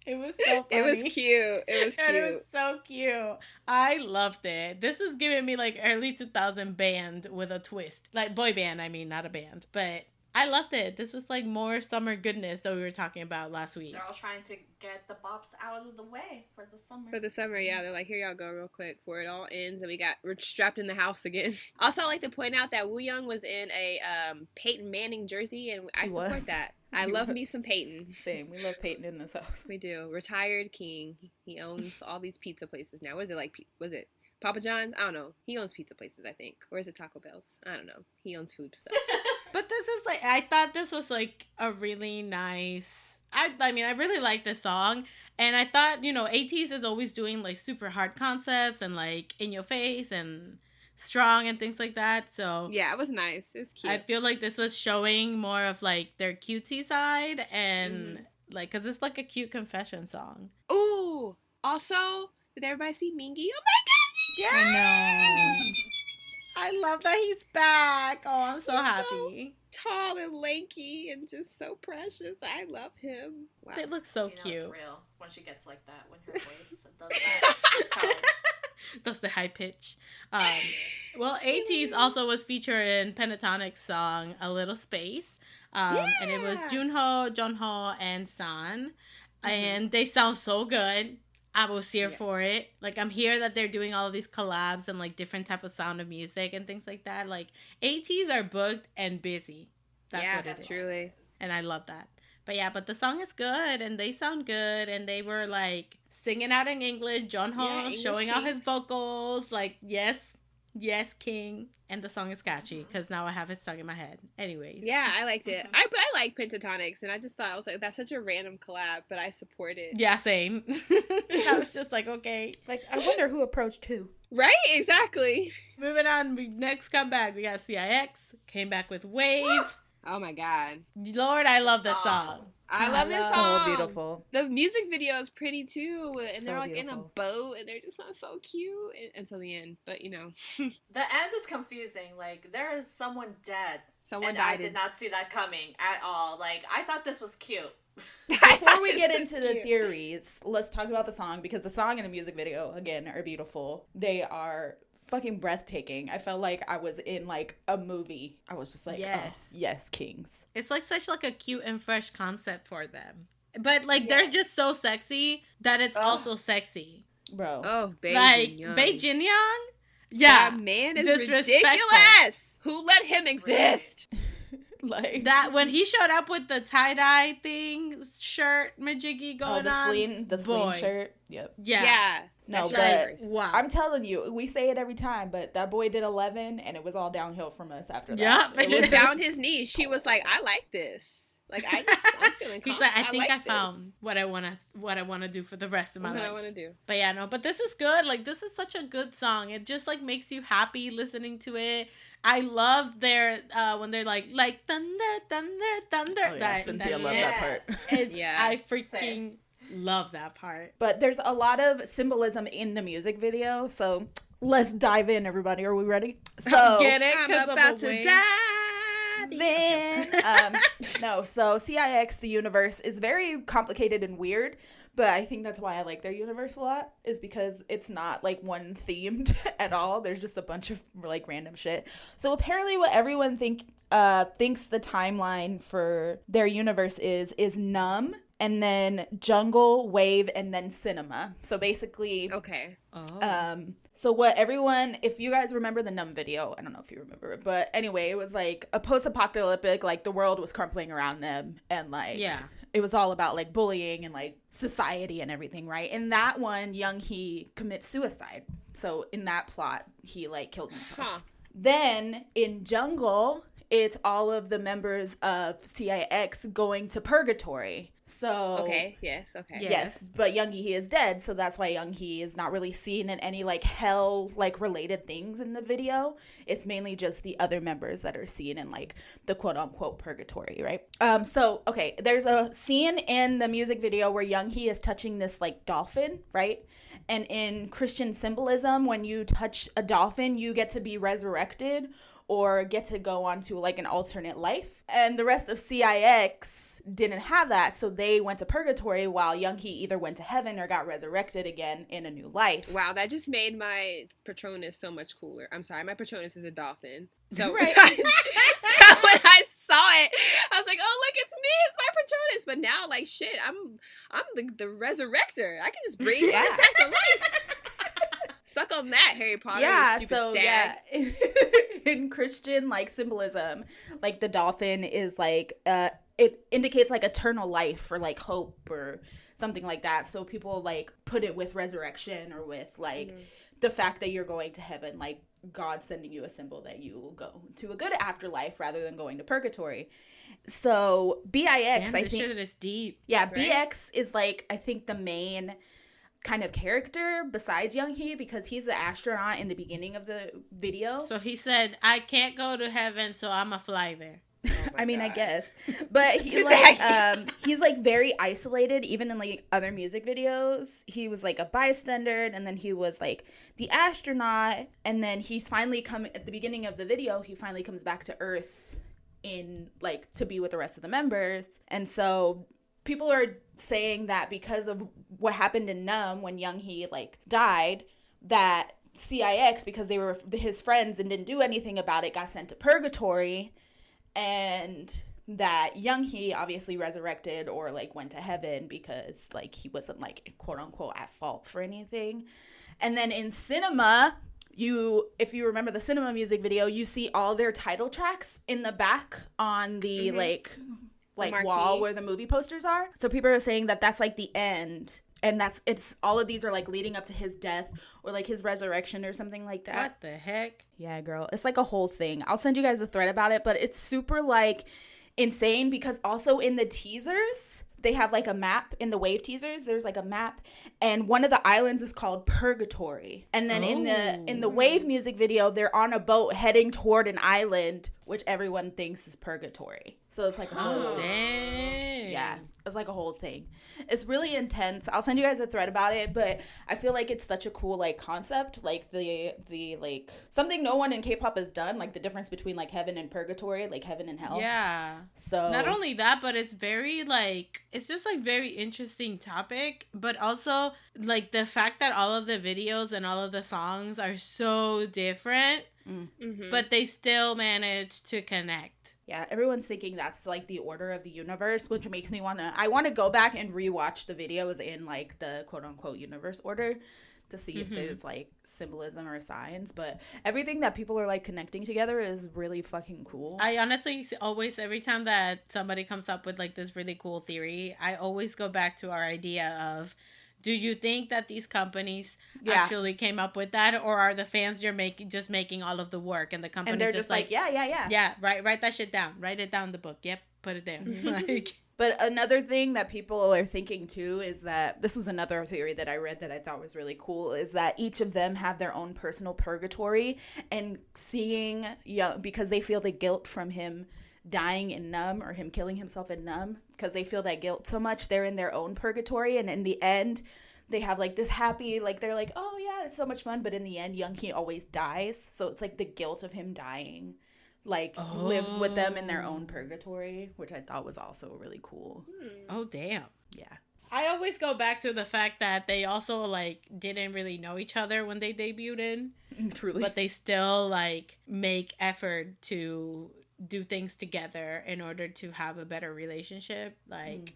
It was so funny. It was cute. It was so cute. I loved it. This is giving me early 2000 band with a twist. Boy band, I mean, not a band. But I loved it. This was more summer goodness that we were talking about last week. They're all trying to get the bops out of the way for the summer. For the summer, yeah. They're here y'all go real quick before it all ends and we're strapped in the house again. Also, I like to point out that Wooyoung was in a Peyton Manning jersey and I support that. I love me some Peyton. Same. We love Peyton in this house. We do. Retired king. He owns all these pizza places now. Was it Papa John's? I don't know. He owns pizza places, I think. Or is it Taco Bell's? I don't know. He owns food stuff. But this is I thought this was a really nice. I really like this song, and I thought Ateez is always doing super hard concepts and in your face and strong and things like that. So yeah, it was nice. It was cute. I feel this was showing more of their cutesy side and because it's a cute confession song. Ooh, also, did everybody see Mingi? Oh my God, Mingi! Yeah, I know. I love that he's back. Oh, I'm so happy. So tall and lanky and just so precious. I love him. Wow. They look so cute. It's real when she gets like that, when her voice does that tone. That's the high pitch. Well, Ateez also was featured in Pentatonix song A Little Space. And it was Junho, Jeonho, and San. And they sound so good. I was here for it. I'm here that they're doing all of these collabs and different type of sound of music and things like that. Ateez are booked and busy. That's what it is. Truly. And I love that. But the song is good and they sound good and they were singing out in English. Jeonho showing out his vocals. Yes, king. And the song is catchy because now I have it stuck in my head. Anyways. Yeah, I liked it. I like Pentatonix, and I just thought, I was that's such a random collab, but I support it. Yeah, same. I was just okay. I wonder who approached who. Right? Exactly. Moving on, next comeback, we got CIX. Came back with WayV. Oh my God. Lord, I love this song. I love this song. So beautiful. The music video is pretty too, and So they're beautiful. in a boat, and they're just not so cute until the end. But The end is confusing. There is someone dead. Someone and died. I did not see that coming at all. I thought this was cute. Before we get into the theories, let's talk about the song because the song and the music video, again, are beautiful. They are fucking breathtaking. I felt like I was in a movie. I was just yes. Oh, yes, kings. It's such a cute and fresh concept for them. But they're just so sexy that it's also sexy. Bro. Oh, Bae Bae Jinyoung? Yeah. That man is disrespectful. ridiculous. Who let him exist? Like that when he showed up with the tie-dye thing shirt majiggy going the on. the sleeve shirt. Yep. Yeah. No, That's but wow. I'm telling you, we say it every time, but that boy did 11, and it was all downhill from us after that. Yep. He found his niche. She was like, I like this. Like I'm feeling. He's like, I think I this. found what I wanna do for the rest of my life. What I wanna do. But yeah, no. But this is good. Like this is such a good song. It just like makes you happy listening to it. I love their when they're like thunder, thunder, thunder. Oh, yeah, Cynthia loved that part. I freaking love that part. But there's a lot of symbolism in the music video, so let's dive in, everybody. Are we ready? So Get it? I'm about to die. Then no, so CIX, the universe, is very complicated and weird, but I think that's why I like their universe a lot, is because it's not like one themed at all. There's just a bunch of like random shit. So apparently what everyone thinks the timeline for their universe is numb, and then jungle, wave, and then cinema. So basically, okay. So what everyone, if you guys remember the numb video, I don't know if you remember it, but anyway, it was like a post-apocalyptic, like the world was crumbling around them, and like it was all about like bullying and like society and everything, right? In that one, Young-hee commits suicide. So in that plot, he like killed himself. Then in Jungle, it's all of the members of CIX going to purgatory. So yes, but Young-hee is dead, so that's why Young-hee is not really seen in any like hell like related things in the video. It's mainly just the other members that are seen in like the quote unquote purgatory, right? So okay, there's a scene in the music video where Young-hee is touching this like dolphin, right? And in Christian symbolism, when you touch a dolphin, you get to be resurrected or get to go on to like an alternate life. And the rest of CIX didn't have that, so they went to purgatory while Young-hee either went to heaven or got resurrected again in a new life. Wow, that just made my Patronus so much cooler. I'm sorry, my Patronus is a dolphin. So, right. so when I saw it, I was like, oh, look, it's me, it's my Patronus. But now, like, shit, I'm the resurrector. I can just bring it back to life. Suck on that, Harry Potter. Yeah, stupid so stag. yeah. In Christian like symbolism, like the dolphin is like it indicates like eternal life or like hope or something like that. So people like put it with resurrection or with like the fact that you're going to heaven, like God sending you a symbol that you will go to a good afterlife rather than going to purgatory. So BIX, I think shit is deep. Yeah, right? BX is like I think the main kind of character besides Young-hee, because he's the astronaut in the beginning of the video. So he said, I can't go to heaven, so I'ma fly there. I mean, I guess. But he like he's like very isolated even in like other music videos. He was like a bystander, and then he was like the astronaut, and then he's finally coming at the beginning of the video, he finally comes back to Earth in like to be with the rest of the members. And so people are saying that because of what happened in Numb when Young-hee like died, that CIX, because they were his friends and didn't do anything about it, got sent to purgatory, and that Young-hee obviously resurrected or like went to heaven because like he wasn't like quote unquote at fault for anything. And then in Cinema, if you remember the Cinema music video, you see all their title tracks in the back on the like wall where the movie posters are. So people are saying that that's like the end, and it's all of these are like leading up to his death or like his resurrection or something like that. What the heck? Yeah, girl, it's like a whole thing. I'll send you guys a thread about it, but it's super like insane because also in the teasers they have like a map. In the WayV teasers there's like a map, and one of the islands is called Purgatory, and then in the WayV music video they're on a boat heading toward an island which everyone thinks is Purgatory. So it's like a whole dang. Yeah, it's like a whole thing. It's really intense. I'll send you guys a thread about it, but I feel like it's such a cool like concept, like the like something no one in K-pop has done, like the difference between like heaven and purgatory, like heaven and hell. Yeah. So not only that, but it's very like it's just like very interesting topic, but also like the fact that all of the videos and all of the songs are so different, but they still manage to connect. Yeah, everyone's thinking that's like the order of the universe, which makes me I want to go back and rewatch the videos in like the quote unquote universe order to see if there's like symbolism or signs, but everything that people are like connecting together is really fucking cool. I honestly always, every time that somebody comes up with like this really cool theory, I always go back to our idea of, do you think that these companies actually came up with that, or are the fans just making all of the work, and the companies and they're just like yeah, write that shit down, write it down in the book, yep, put it there. Like, but another thing that people are thinking too is that this was another theory that I read that I thought was really cool, is that each of them have their own personal purgatory, and seeing because they feel the guilt from him dying in Numb, or him killing himself in Numb, because they feel that guilt so much, they're in their own purgatory, and in the end they have like this happy, like they're like, oh yeah, it's so much fun, but in the end Young-hee always dies, so it's like the guilt of him dying like lives with them in their own purgatory, which I thought was also really cool. Oh damn. Yeah. I always go back to the fact that they also like didn't really know each other when they debuted, Truly. but they still like make effort to do things together in order to have a better relationship, like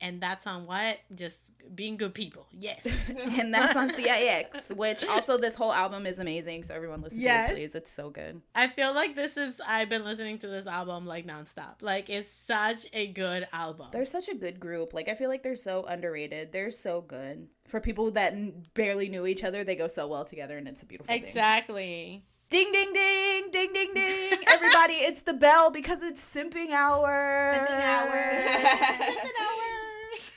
and that's on what? Just being good people. Yes. And that's on CIX, which also this whole album is amazing, so everyone listen to it, please. It's so good. I feel like I've been listening to this album like nonstop. Like, it's such a good album. They're such a good group. Like, I feel like they're so underrated. They're so good. For people that barely knew each other, they go so well together, and it's a beautiful thing. Exactly. Ding, ding, ding, ding, ding, ding. Everybody, it's the bell because it's simping hour. Simping hour. Simping hours.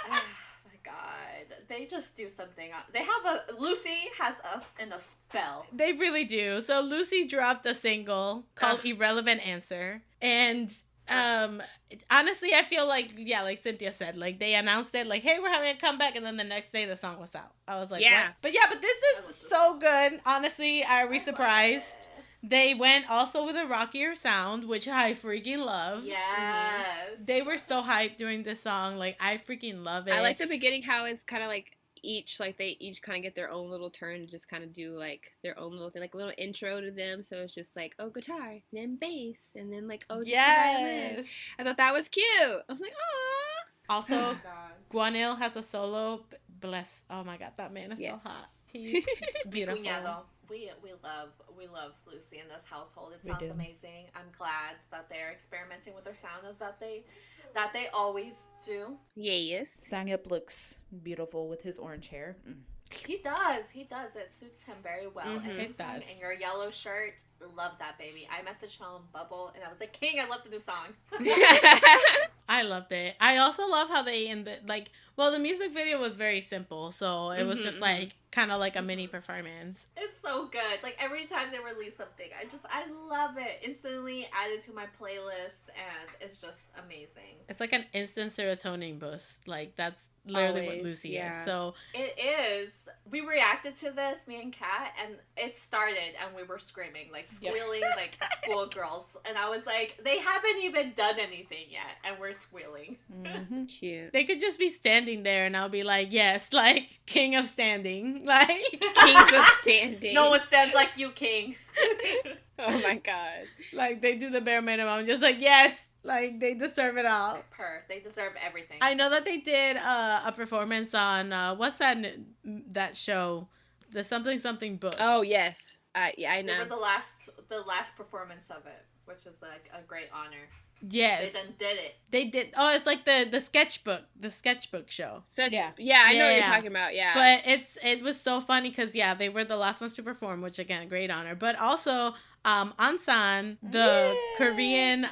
Oh my god. They just do something. They have Lucy has us in a spell. They really do. So Lucy dropped a single called Irrelevant Answer. And honestly, I feel like, like Cynthia said, like they announced it like, hey, we're having a comeback, and then the next day the song was out. I was like, what? But this is so good. Honestly, are we surprised? They went also with a rockier sound, which I freaking love. Yes. They were so hyped during this song. Like, I freaking love it. I like the beginning, how it's kind of like they each kind of get their own little turn to just kind of do like their own little thing, like a little intro to them. So it's just like, oh, guitar, then bass, and then like, oh, just the violin. I thought that was cute. I was like, oh. Also, Gwanil has a solo. Bless. Oh my god, that man is so hot. He's beautiful. We love Lucy in this household. It sounds amazing. I'm glad that they're experimenting with their sound as that they always do. Yes. Sangyup looks beautiful with his orange hair. He does. It suits him very well. Mm-hmm. It does. And your yellow shirt, love that, baby. I messaged him on Bubble, and I was like, King, I love the new song. I loved it. I also love how they the music video was very simple, so it was just like kind of like a mini performance. It's so good. Like every time they release something, I love it. Instantly added to my playlist, and it's just amazing. It's like an instant serotonin boost. Like that's literally what Lucy is. So it is. We reacted to this, me and Kat, and it started, and we were screaming, like squealing, like schoolgirls. And I was like, they haven't even done anything yet, and we're squealing. Mm-hmm. Cute. They could just be standing there, and I'll be like, yes, like king of standing, like Kings of standing. No one stands like you, King. Oh my god. Like they do the bare minimum. I'm just like, yes. Like, they deserve it all. They deserve everything. I know that they did a performance on, what's that show? The something book. Oh, yes. I know. They were the last performance of it, which is, like, a great honor. Yes. They then did it. They did. Oh, it's like the sketchbook show. Yeah, I know what you're talking about, yeah. But it was so funny because, they were the last ones to perform, which, again, great honor. But also, Ansan, the Korean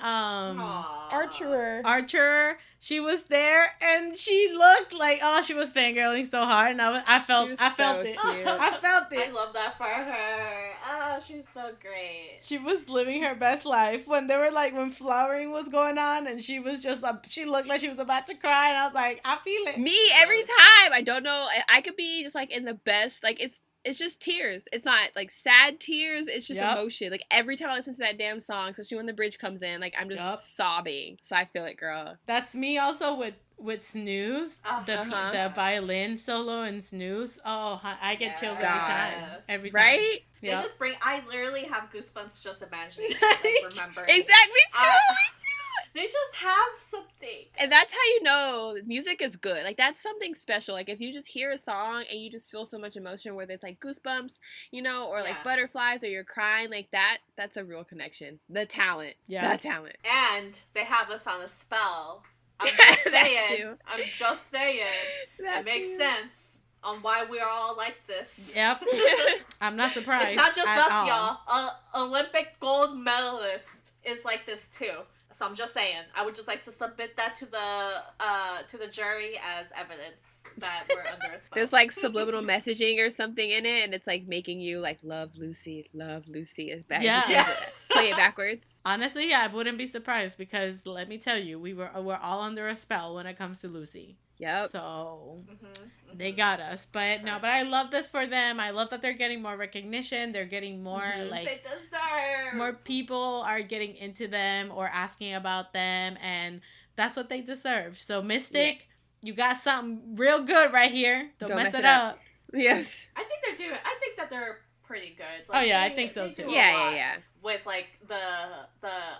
archer, she was there, and she looked like, she was fangirling so hard, and I felt it. I felt it. I love that for her. Oh, she's so great. She was living her best life when when flowering was going on, and she was just she looked like she was about to cry, and I was like, I feel it. Me every time. I don't know. I could be just like in the best, like it's just tears. It's not like sad tears. It's just emotion. Like every time I listen to that damn song, especially when the bridge comes in, like I'm just sobbing. So I feel it, girl. That's me also with Snooze, the violin solo in Snooze. Oh, I get chills every time. Every time. Right? They just bring. I literally have goosebumps just imagining. Like, remember. Exactly. Me too. They just have something. And that's how you know music is good. Like, that's something special. Like, if you just hear a song and you just feel so much emotion, whether it's like goosebumps, you know, or like butterflies, or you're crying, like that's a real connection. The talent. Yeah. The talent. And they have us on a spell. I'm just saying. It makes sense on why we're all like this. Yep. I'm not surprised. It's not just us, all. y'all. Olympic gold medalist is like this too. So I'm just saying. I would just like to submit that to the jury as evidence that we're under a spell. There's like subliminal messaging or something in it, and it's like making you like love Lucy. It's bad. Yeah. Play it backwards. Honestly, I wouldn't be surprised because let me tell you, we're all under a spell when it comes to Lucy. Yep. So they got us. But no, but I love this for them. I love that they're getting more recognition. They're getting more like they deserve. More people are getting into them or asking about them, and that's what they deserve. So Mystic, you got something real good right here. Don't mess it up. Yes. I think that they're pretty good. Like, I think so too. Yeah. With like the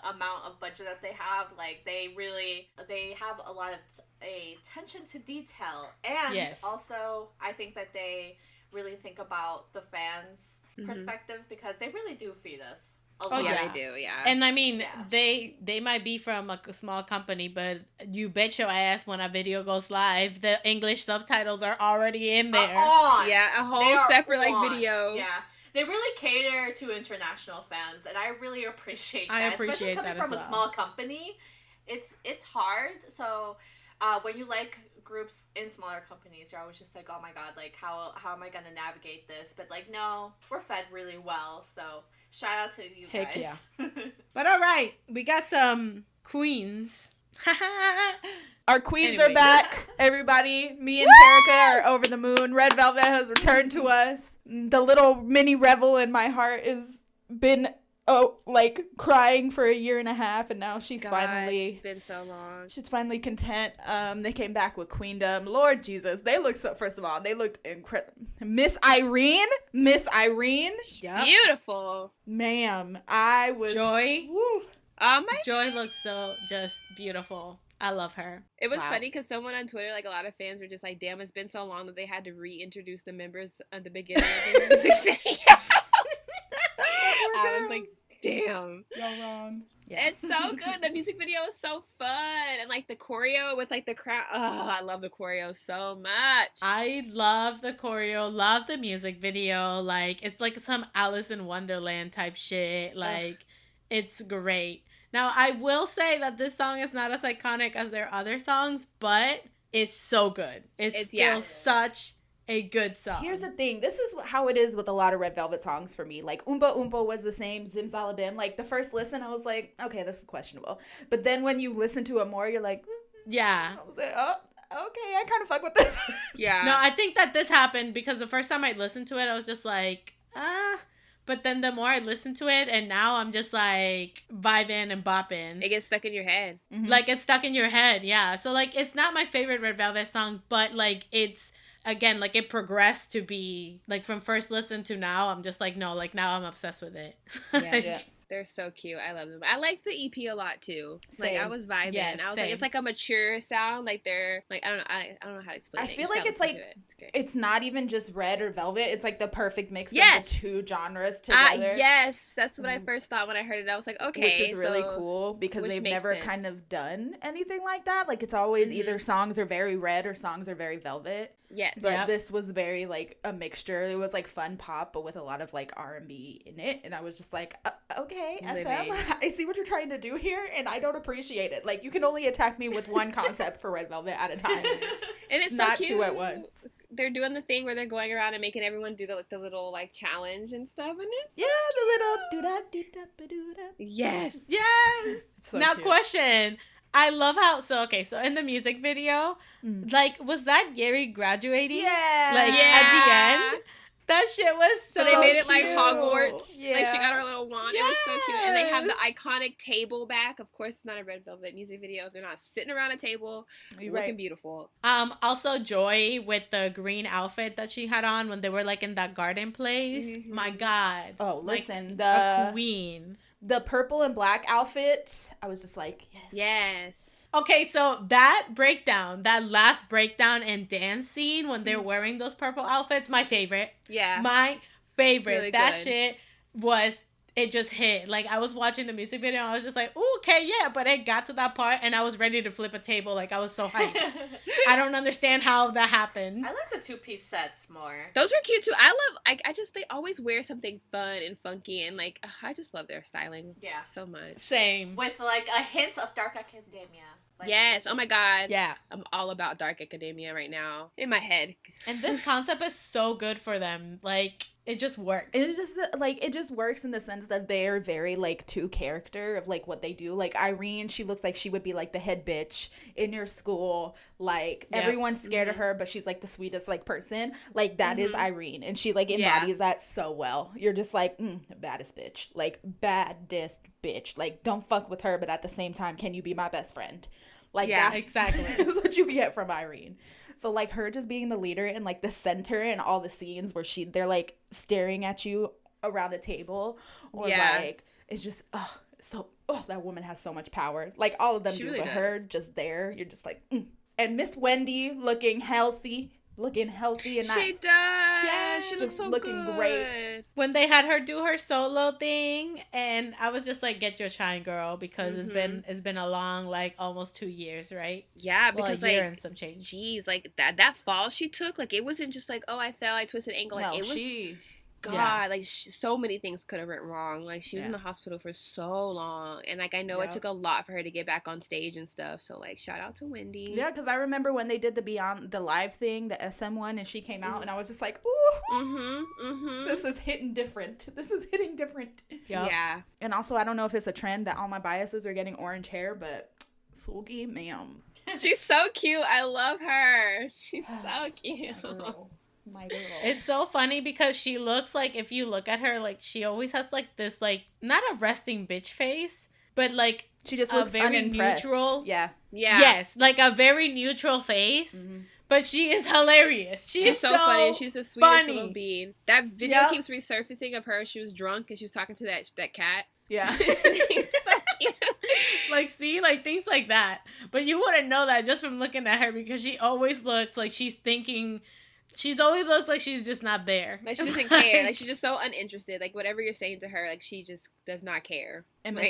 amount of budget that they have, like they have a lot of attention to detail, and also I think that they really think about the fans' perspective because they really do feed us. They do, yeah. And I mean, they might be from a small company, but you bet your ass when a video goes live, the English subtitles are already in there. Yeah, a whole separate like video. Yeah. They really cater to international fans, and I really appreciate that. Especially coming from a small company, it's hard. So when you like groups in smaller companies, you're always just like, oh my god, like how am I gonna navigate this? But like, no, we're fed really well. So shout out to you guys. Yeah. But all right, we got some queens. Our queens are back, everybody. Me and Terika are over the moon. Red Velvet has returned to us. The little mini revel in my heart has been like crying for a year and a half, and now she's finally. It's been so long. She's finally content. They came back with Queendom. Lord Jesus, they looked so. First of all, they looked incredible. Miss Irene. Yep. Beautiful, ma'am. I was Joy. Woo. Joy looks so just beautiful. I love her. It was funny because someone on Twitter, like a lot of fans were just like, damn, it's been so long that they had to reintroduce the members at the beginning of the music video. I was like, damn. Y'all wrong. Yeah. It's so good. The music video is so fun. And like the choreo with like the crowd. Oh, I love the choreo so much. I love the choreo, love the music video. Like, it's like some Alice in Wonderland type shit. Like, it's great. Now, I will say that this song is not as iconic as their other songs, but it's so good. It's still such a good song. Here's the thing. This is how it is with a lot of Red Velvet songs for me. Like, Oompa Oompa was the same. Zimzalabim. Like, the first listen, I was like, okay, this is questionable. But then when you listen to it more, you're like, yeah. I was like, oh, okay, I kind of fuck with this. Yeah. No, I think that this happened because the first time I listened to it, I was just like, But then the more I listen to it, and now I'm just like vibing and bopping. It gets stuck in your head. Mm-hmm. Like, it's stuck in your head, yeah. So, like, it's not my favorite Red Velvet song, but, like, it's, again, like, it progressed to be, like, from first listen to now, I'm just like, no, like, now I'm obsessed with it. Yeah. They're so cute. I love them. I like the EP a lot too. Same. Like, I was vibing. Yes, I was like, it's like a mature sound. Like, they're like, I don't know how to explain it. I feel like it's like it's not even just Red or Velvet. It's like the perfect mix of the two genres together. Yes, that's what I first thought when I heard it. I was like, okay, which is really cool because they've never kind of done anything like that. Like, it's always either songs are very Red or songs are very Velvet. Yes. But this was very like a mixture. It was like fun pop, but with a lot of like R&B in it. And I was just like, okay, SM, I see what you're trying to do here, and I don't appreciate it. Like, you can only attack me with one concept for Red Velvet at a time. And it's not so cute. Two at once. They're doing the thing where they're going around and making everyone do the little like challenge and stuff, and it's the little do-da-dee-da-ba-doo-da. Yes. So now cute. Question. I love how, so in the music video, like, was that Gary graduating? Yeah. Like, at the end? That shit was so they made it cute. like Hogwarts. Yeah. Like, she got her little wand. Yes. It was so cute. And they have the iconic table back. Of course, it's not a Red Velvet music video. They're not sitting around a table looking beautiful. Also Joy with the green outfit that she had on when they were like in that garden place. Mm-hmm. My God. Oh, listen, like, a queen. The purple and black outfit, I was just like, yes. Yes. Okay, so that breakdown, that last breakdown and dance scene when they're wearing those purple outfits, my favorite. Yeah. My favorite. Really that good. shit was, it just hit. Like, I was watching the music video and I was just like, ooh, okay, yeah. But it got to that part and I was ready to flip a table. Like, I was so hyped. I don't understand how that happened. I like the two-piece sets more. Those were cute too. I love, I just, they always wear something fun and funky and like, I just love their styling. Yeah. So much. Same. With like a hint of Dark Academia. Like, yes. Oh my God. Yeah. I'm all about Dark Academia right now. In my head. And this concept is so good for them. Like, it just works. It's just like, it just works in the sense that they're very like two character of like what they do. Like Irene, she looks like she would be like the head bitch in your school. Like everyone's scared of her, but she's like the sweetest like person. Like that is Irene, and she like embodies that so well. You're just like baddest bitch, like baddest bitch. Like don't fuck with her, but at the same time, can you be my best friend? Like that's exactly. That's what you get from Irene. So like her just being the leader and like the center in all the scenes where they're like staring at you around the table or like it's just that woman has so much power. Like all of them she do, really but does. her just there, you're just like And Miss Wendy looking healthy and nice. She does. Yeah, she looks so looking good. great. When they had her do her solo thing, and I was just like, get your shine, girl, because it's been a long, like, almost 2 years, right? Yeah, because a year like, and some change. Geez, like that fall she took, like it wasn't just like, oh, I fell, I twisted an ankle. Like it was God, like so many things could have went wrong. Like she was in the hospital for so long, and like I know it took a lot for her to get back on stage and stuff. So like, shout out to Wendy. Yeah, because I remember when they did the Beyond the Live thing, the SM one, and she came out, and I was just like, ooh, this is hitting different. Yep. Yeah. And also, I don't know if it's a trend that all my biases are getting orange hair, but Soogi, ma'am, she's so cute. I love her. She's so cute. My girl. It's so funny because she looks like, if you look at her, like she always has like this, like not a resting bitch face, but like she just looks very unimpressed. neutral. Yeah. Yes, like a very neutral face. But she is hilarious. She's so funny. She's the sweetest funny. little bean. That video keeps resurfacing of her. She was drunk and she was talking to that cat. Yeah. She's so cute. Like, see, like things like that. But you wouldn't know that just from looking at her because she always looks like she's thinking. She's always looks like she's just not there. Like she doesn't care. Like she's just so uninterested. Like whatever you're saying to her, like she just does not care. And like,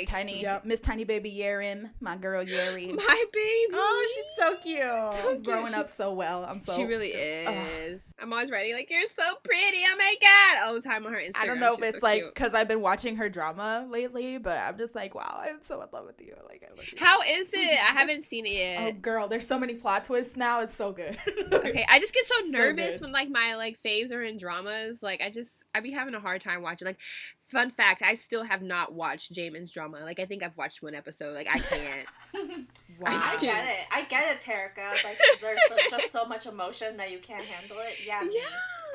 Miss Tiny Baby Yerim, my girl Yeri. My baby. Oh, she's so cute. She's growing up so well. She really is. I'm always writing like, you're so pretty. Oh my God. All the time on her Instagram. I don't know if She's it's so like cute. because I've been watching her drama lately, but I'm just like, wow, I'm so in love with you. Like, I love you. How is it? I haven't seen it yet. Oh, girl, there's so many plot twists now. It's so good. Okay, I just get so So nervous good. when like my like faves are in dramas. Like I be having a hard time watching. Like, fun fact, I still have not watched Jaemin's drama. Like I think I've watched one episode. Like I can't. Wow. I get it, Terica. Like there's just so much emotion that you can't handle it. Yeah,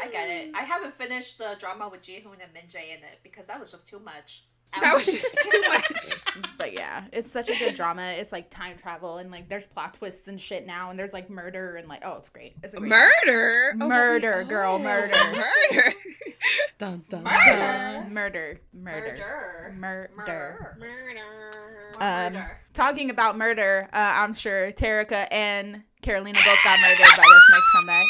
I get it. I haven't finished the drama with Jihoon and Minjae in it because that was just too much. That was just too much. But yeah, it's such a good drama. It's like time travel and like there's plot twists and shit now, and there's like murder and like it's great. It's a great Murder? murder, girl, murder. Murder. Dun, dun, Murder. dun. Murder. Murder. Talking about murder, I'm sure Terica and Carolina both got murdered by this next comeback.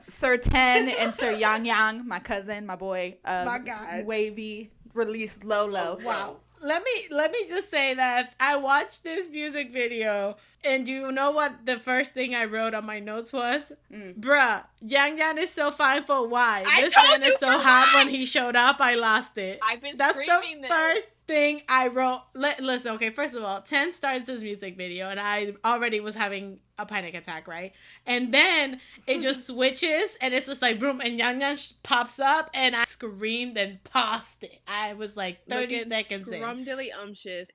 Sir Ten and Sir YangYang, my cousin, my boy, My God. WayV released Lolo. Wow. Let me just say that I watched this music video, and you know what the first thing I wrote on my notes was? Bruh, YangYang is so fine for why? I This told man you is so for hot why. when he showed up, I lost it. I've been That's screaming the this. first thing I wrote. Listen, okay, first of all, 10 starts this music video, and I already was having a panic attack, right? And then it just switches, and it's just like boom, and YangYang pops up, and I screamed and paused it. I was like 30 seconds in. Umdilly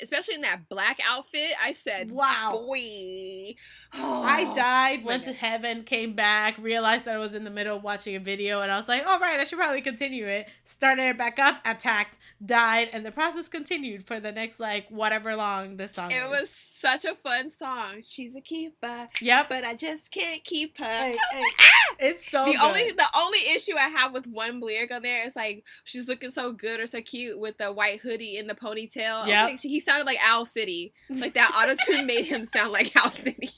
especially in that black outfit. I said, wow. Boy. Oh, I died, went to heaven, came back, realized that I was in the middle of watching a video, and I was like, all right, I should probably continue it. Started it back up, attacked, died, and the process continued for the next, like, whatever long this song is. It was such a fun song. She's a keeper. Yep. But I just can't keep her. Hey. It's so good. The only issue I have with one lyric on there is, like, she's looking so good or so cute with the white hoodie and the ponytail. Yeah. He sounded like Owl City. Like, that auto-tune made him sound like Owl City.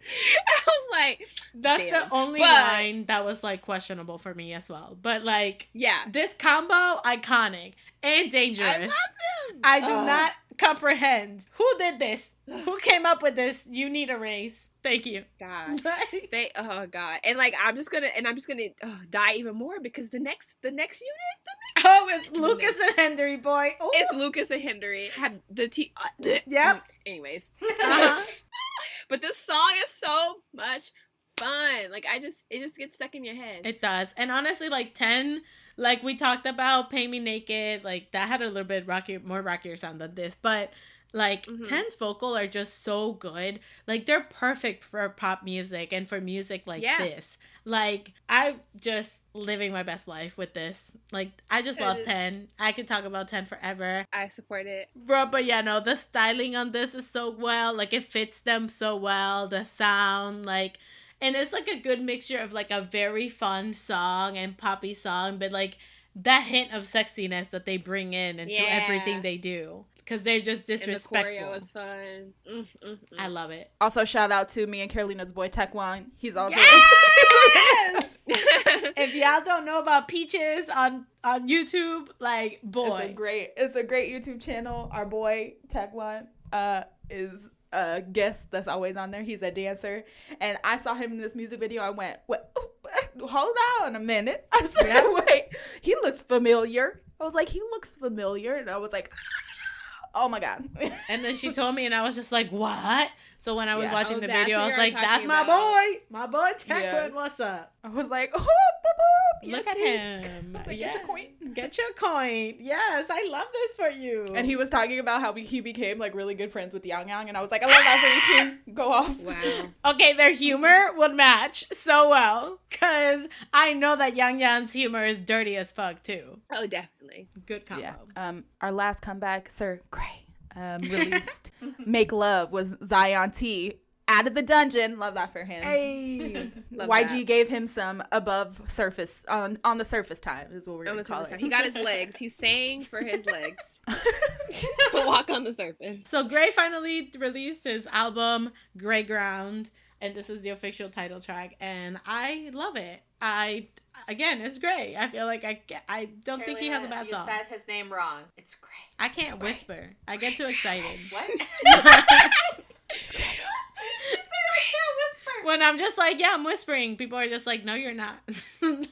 I was like, that's damn. the only line that was, like, questionable for me as well. But, like, yeah, this combo, iconic and dangerous. I love him. I do not comprehend. Who did this? Who came up with this? You need a raise. Thank you. God. Oh God. And like I'm just gonna die even more because the next unit. Oh, it's Lucas and Henry, boy. Ooh. It's Lucas and Henry. Had the T. Yep. Anyways. Uh-huh. But this song is so much fun. Like it just gets stuck in your head. It does. And honestly, like 10, like we talked about Paint Me Naked, like that had a little bit more rockier sound than this, but like 10's vocal are just so good. Like they're perfect for pop music and for music like this. Like I'm just living my best life with this. Like I just love 10. I could talk about 10 forever. I support it. Bro, but yeah, no, the styling on this is so well. Like it fits them so well. The sound, like, and it's like a good mixture of like a very fun song and poppy song, but like that hint of sexiness that they bring in into everything they do. Because they're just disrespectful. And the choreo is fun. I love it. Also, shout out to me and Carolina's boy, Taekwon. He's also... Yes! If y'all don't know about Peaches on YouTube, like, boy. It's a great YouTube channel. Our boy, Taekwon, is a guest that's always on there. He's a dancer. And I saw him in this music video. I went, what? Hold on a minute. I said, wait, he looks familiar. I was like, he looks familiar. And I was like... Oh my God. And then she told me and I was just like, what? So when I was watching the video, I was like, that's about. my boy Taekwon, what's up? I was like, oh, look at him. Like, get your coin. Get your coin. Yes, I love this for you. And he was talking about how he became like really good friends with YangYang, and I was like, I love that for you, King. Go off. Wow. Okay, their humor would match so well, because I know that YangYang's humor is dirty as fuck too. Oh, definitely. Good combo. Yeah. Our last comeback, Sir Gray, released Make Love was Zion T. Out of the dungeon. Love that for him. Hey. YG gave him some above surface, on the surface time is what we're going to call it. He got his legs. He's saying for his legs. Walk on the surface. So Gray finally released his album, Gray Ground, and this is the official title track, and I love it. Again, it's Gray. I feel like I don't think he has a bad song. You said his name wrong. It's Gray. I can't whisper. I get too excited. What? When I'm just like, yeah, I'm whispering, people are just like, no, you're not.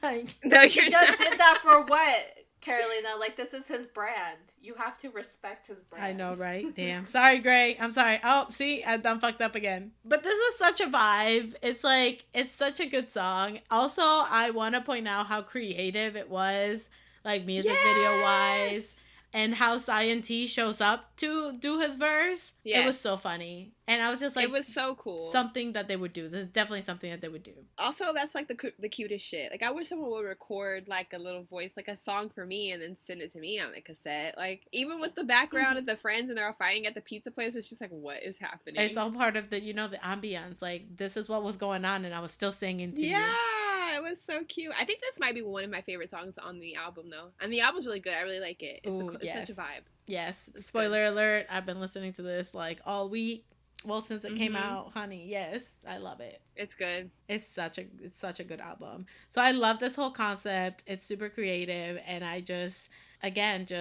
Like, no, you're not. Did that for what, Carolina? Like, this is his brand. You have to respect his brand. I know, right? Damn. Sorry, Gray. I'm sorry. Oh, see, I done fucked up again. But this was such a vibe. It's like, it's such a good song. Also, I want to point out how creative it was, like music video wise. And how Zion T shows up to do his verse. It was so funny. And I was just like... It was so cool. Something that they would do. This is definitely something that they would do. Also, that's like the cutest shit. Like, I wish someone would record like a little voice, like a song for me and then send it to me on a cassette. Like, even with the background of the friends and they're all fighting at the pizza place, it's just like, what is happening? It's all part of the, the ambiance. Like, this is what was going on and I was still singing to you. Yeah, it was so cute. I think this might be one of my favorite songs on the album, though. And the album's really good. I really like it. It's such a vibe. Yes. Spoiler alert. I've been listening to this like all week. Well, since it came out, honey. Yes, I love it. It's good. It's such a good album. So I love this whole concept. It's super creative, and I just great.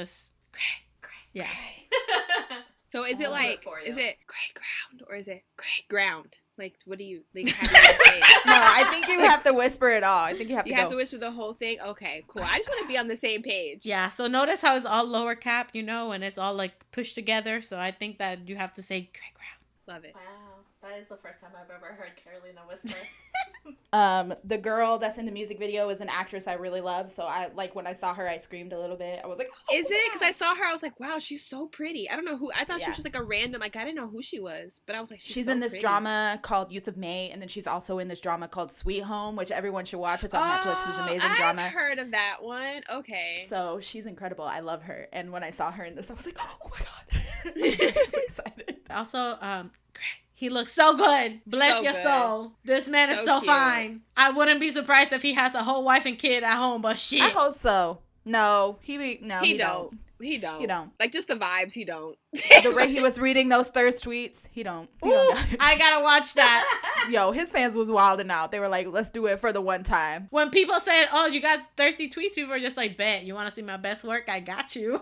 Yeah. So is it like, is it Gray Ground or is it Gray Ground? Like, what do you like? How do you say it? No, I think you have to whisper it all. I think you have to whisper the whole thing. Okay, cool. I just want to be on the same page. Yeah. So notice how it's all lower cap, and it's all like pushed together. So I think that you have to say Gray Ground. Love it. Wow, that is the first time I've ever heard Carolina whisper. The girl that's in the music video is an actress I really love, so I like when I saw her I screamed a little bit. I was like, oh, Is it? Because I saw her, I was like, wow, she's so pretty. I don't know who, I thought she Yeah. was just like a random, like I didn't know who she was, but I was like, she's so in this pretty. drama called Youth of May, and then she's also in this drama called Sweet Home, which everyone should watch. It's on Netflix. It's an amazing drama. I've heard of that one. Okay. So she's incredible. I love her. And when I saw her in this, I was like, oh my god. I'm so excited. Also, he looks so good. Bless So your good. soul. This man is So so cute. fine. I wouldn't be surprised if he has a whole wife and kid at home, but shit. I hope so. No, he don't. He don't. He don't. Like, just the vibes, he don't. The way he was reading those thirst tweets, he don't. He Ooh, don't. I gotta watch that. Yo, his fans was wilding out. They were like, let's do it for the one time. When people said, oh, you got thirsty tweets, people were just like, bet, you want to see my best work? I got you.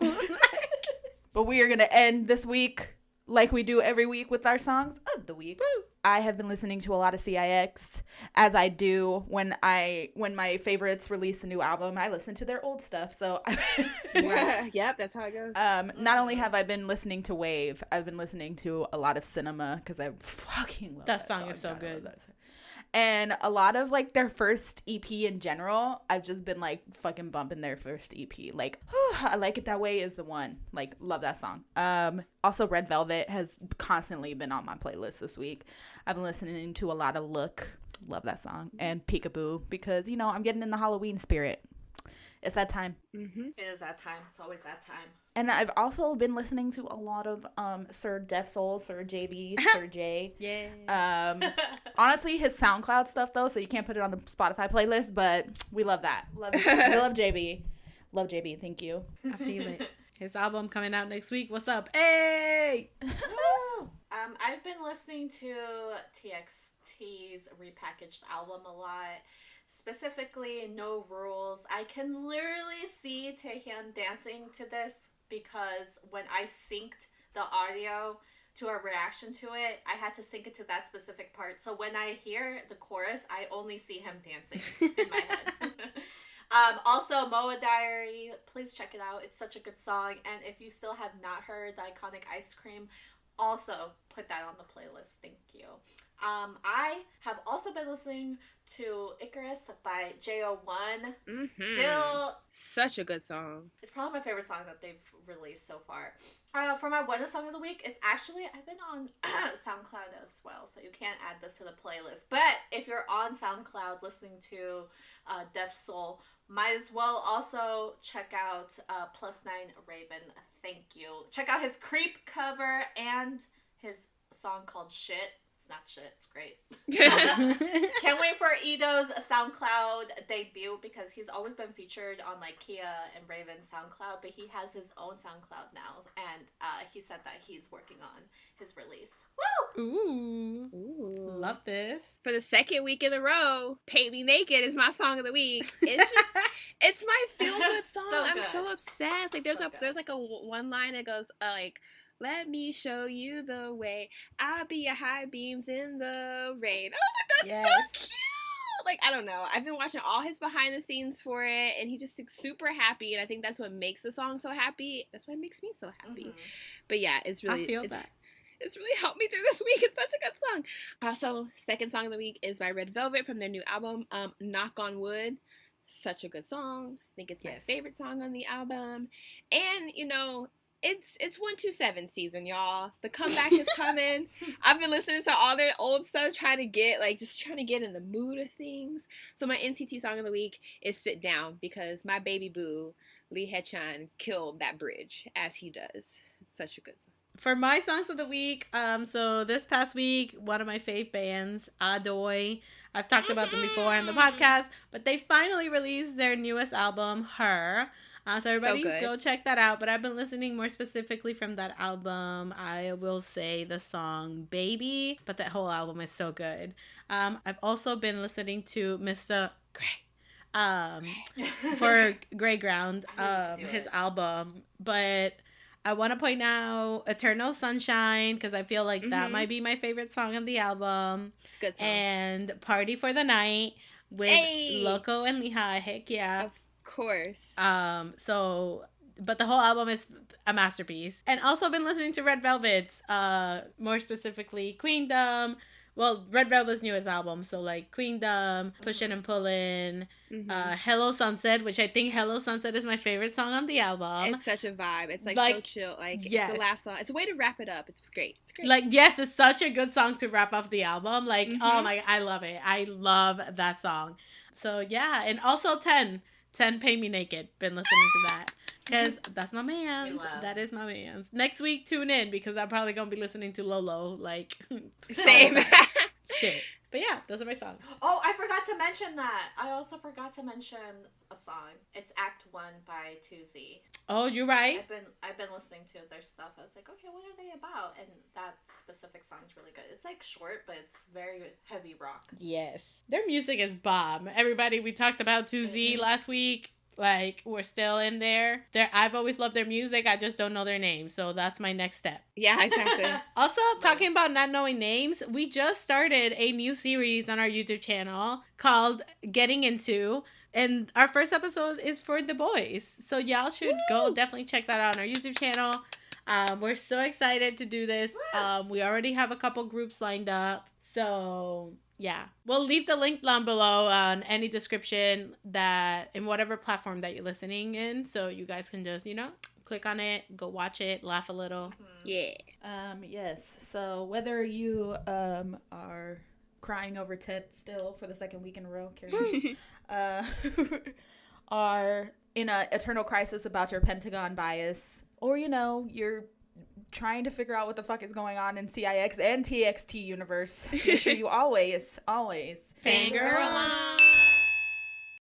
But we are going to end this week like we do every week with our songs of the week. Woo. I have been listening to a lot of CIX, as I do when my favorites release a new album. I listen to their old stuff. So Yep, that's how it goes. not only have I been listening to WayV, I've been listening to a lot of Cinema because I fucking love That song is so God, I love good. that song. And a lot of like their first EP in general, I've just been like fucking bumping their first EP. Like, I Like It That Way is the one. Like, love that song. Also Red Velvet has constantly been on my playlist this week. I've been listening to a lot of Look, love that song, and Peekaboo because, you know, I'm getting in the Halloween spirit. It's that time. Mm-hmm. It is that time. It's always that time. And I've also been listening to a lot of Sir Def Soul, Sir JB, Sir J. Yeah. Honestly, his SoundCloud stuff though, so you can't put it on the Spotify playlist, but we love that. We love JB. Love JB. Thank you. I feel it. His album coming out next week. What's up? Hey! I've been listening to TXT's repackaged album a lot. Specifically, No Rules. I can literally see Taehyun dancing to this because when I synced the audio to a reaction to it, I had to sync it to that specific part. So when I hear the chorus, I only see him dancing in my head. Also, Moa Diary, please check it out. It's such a good song. And if you still have not heard the iconic Ice Cream, also put that on the playlist. Thank you. I have also been listening to Icarus by JO1. Mm-hmm. Still, Such a good song. it's probably my favorite song that they've released so far. For my bonus song of the week, it's actually, I've been on SoundCloud as well, so you can't add this to the playlist. But if you're on SoundCloud listening to Def Soul, might as well also check out +9 Raven. Thank you. Check out his Creep cover and his song called Shit. It's not shit, it's great. Can't wait for Ido's SoundCloud debut because he's always been featured on like Kia and Raven's SoundCloud, but he has his own SoundCloud now, and he said that he's working on his release. Woo! Ooh. Love this. For the second week in a row, Paint Me Naked is my song of the week. It's just, it's my feel-good song. So I'm good. so obsessed. Like, there's So there's like a one line that goes, like, let me show you the way. I'll be your high beams in the rain. I was like, that's so cute. Like, I don't know. I've been watching all his behind the scenes for it, and he just looks super happy, and I think that's what makes the song so happy. That's what makes me so happy. Mm-hmm. But yeah, it's really, I feel that. It's really helped me through this week. It's such a good song. Also, second song of the week is by Red Velvet from their new album, Knock on Wood. Such a good song. I think it's my favorite song on the album. And, you know, it's 127 season, y'all. The comeback is coming. I've been listening to all their old stuff, trying to get in the mood of things. So my NCT song of the week is Sit Down, because my baby boo, Lee Haechan, killed that bridge, as he does. It's such a good song. For my songs of the week, so this past week, one of my fave bands, A.C.E. I've talked about them before on the podcast, but they finally released their newest album, Her. So everybody go check that out. But I've been listening more specifically from that album. I will say the song Baby, but that whole album is so good. I've also been listening to Mr. Gray for Grey Ground, his album. But I want to point out Eternal Sunshine, because I feel like that might be my favorite song on the album. It's a good song. And Party for the Night with Loco and Lehigh. Heck yeah. Of course. But the whole album is a masterpiece. And also been listening to Red Velvet's, more specifically Queendom, well, Red Velvet's newest album, so like Queendom, Pushin' and Pullin', Hello Sunset, which I think Hello Sunset is my favorite song on the album. It's such a vibe. It's like so chill. Like yes. It's the last song. It's a way to wrap it up. It's great. It's great. Like, yes, it's such a good song to wrap up the album. Like, oh my, I love it. I love that song. So yeah, and also 10 Pay Me Naked. Been listening to that. Because that's my man's. That is my man's. Next week, tune in because I'm probably going to be listening to Lolo. Like, same. Shit. But yeah, those are my songs. Oh, I forgot to mention that. I also forgot to mention a song. It's Act 1 by 2Z. Oh, you're right. I've been listening to their stuff. I was like, okay, what are they about? And that specific song's really good. It's like short, but it's very heavy rock. Yes. Their music is bomb. Everybody, we talked about 2Z last week. Like, we're still in there. I've always loved their music. I just don't know their names. So that's my next step. Yeah, exactly. Also, talking about not knowing names, we just started a new series on our YouTube channel called Getting Into. And our first episode is for the boys. So y'all should go definitely check that out on our YouTube channel. We're so excited to do this. We already have a couple groups lined up. So yeah, we'll leave the link down below on any description that in whatever platform that you're listening in, so you guys can just click on it, go watch it, laugh a little. Yeah. Yes. So whether you are crying over Ted still for the second week in a row, are in a eternal crisis about your Pentagon bias, or you're trying to figure out what the fuck is going on in CIX and TXT universe, make sure you always fangirl on.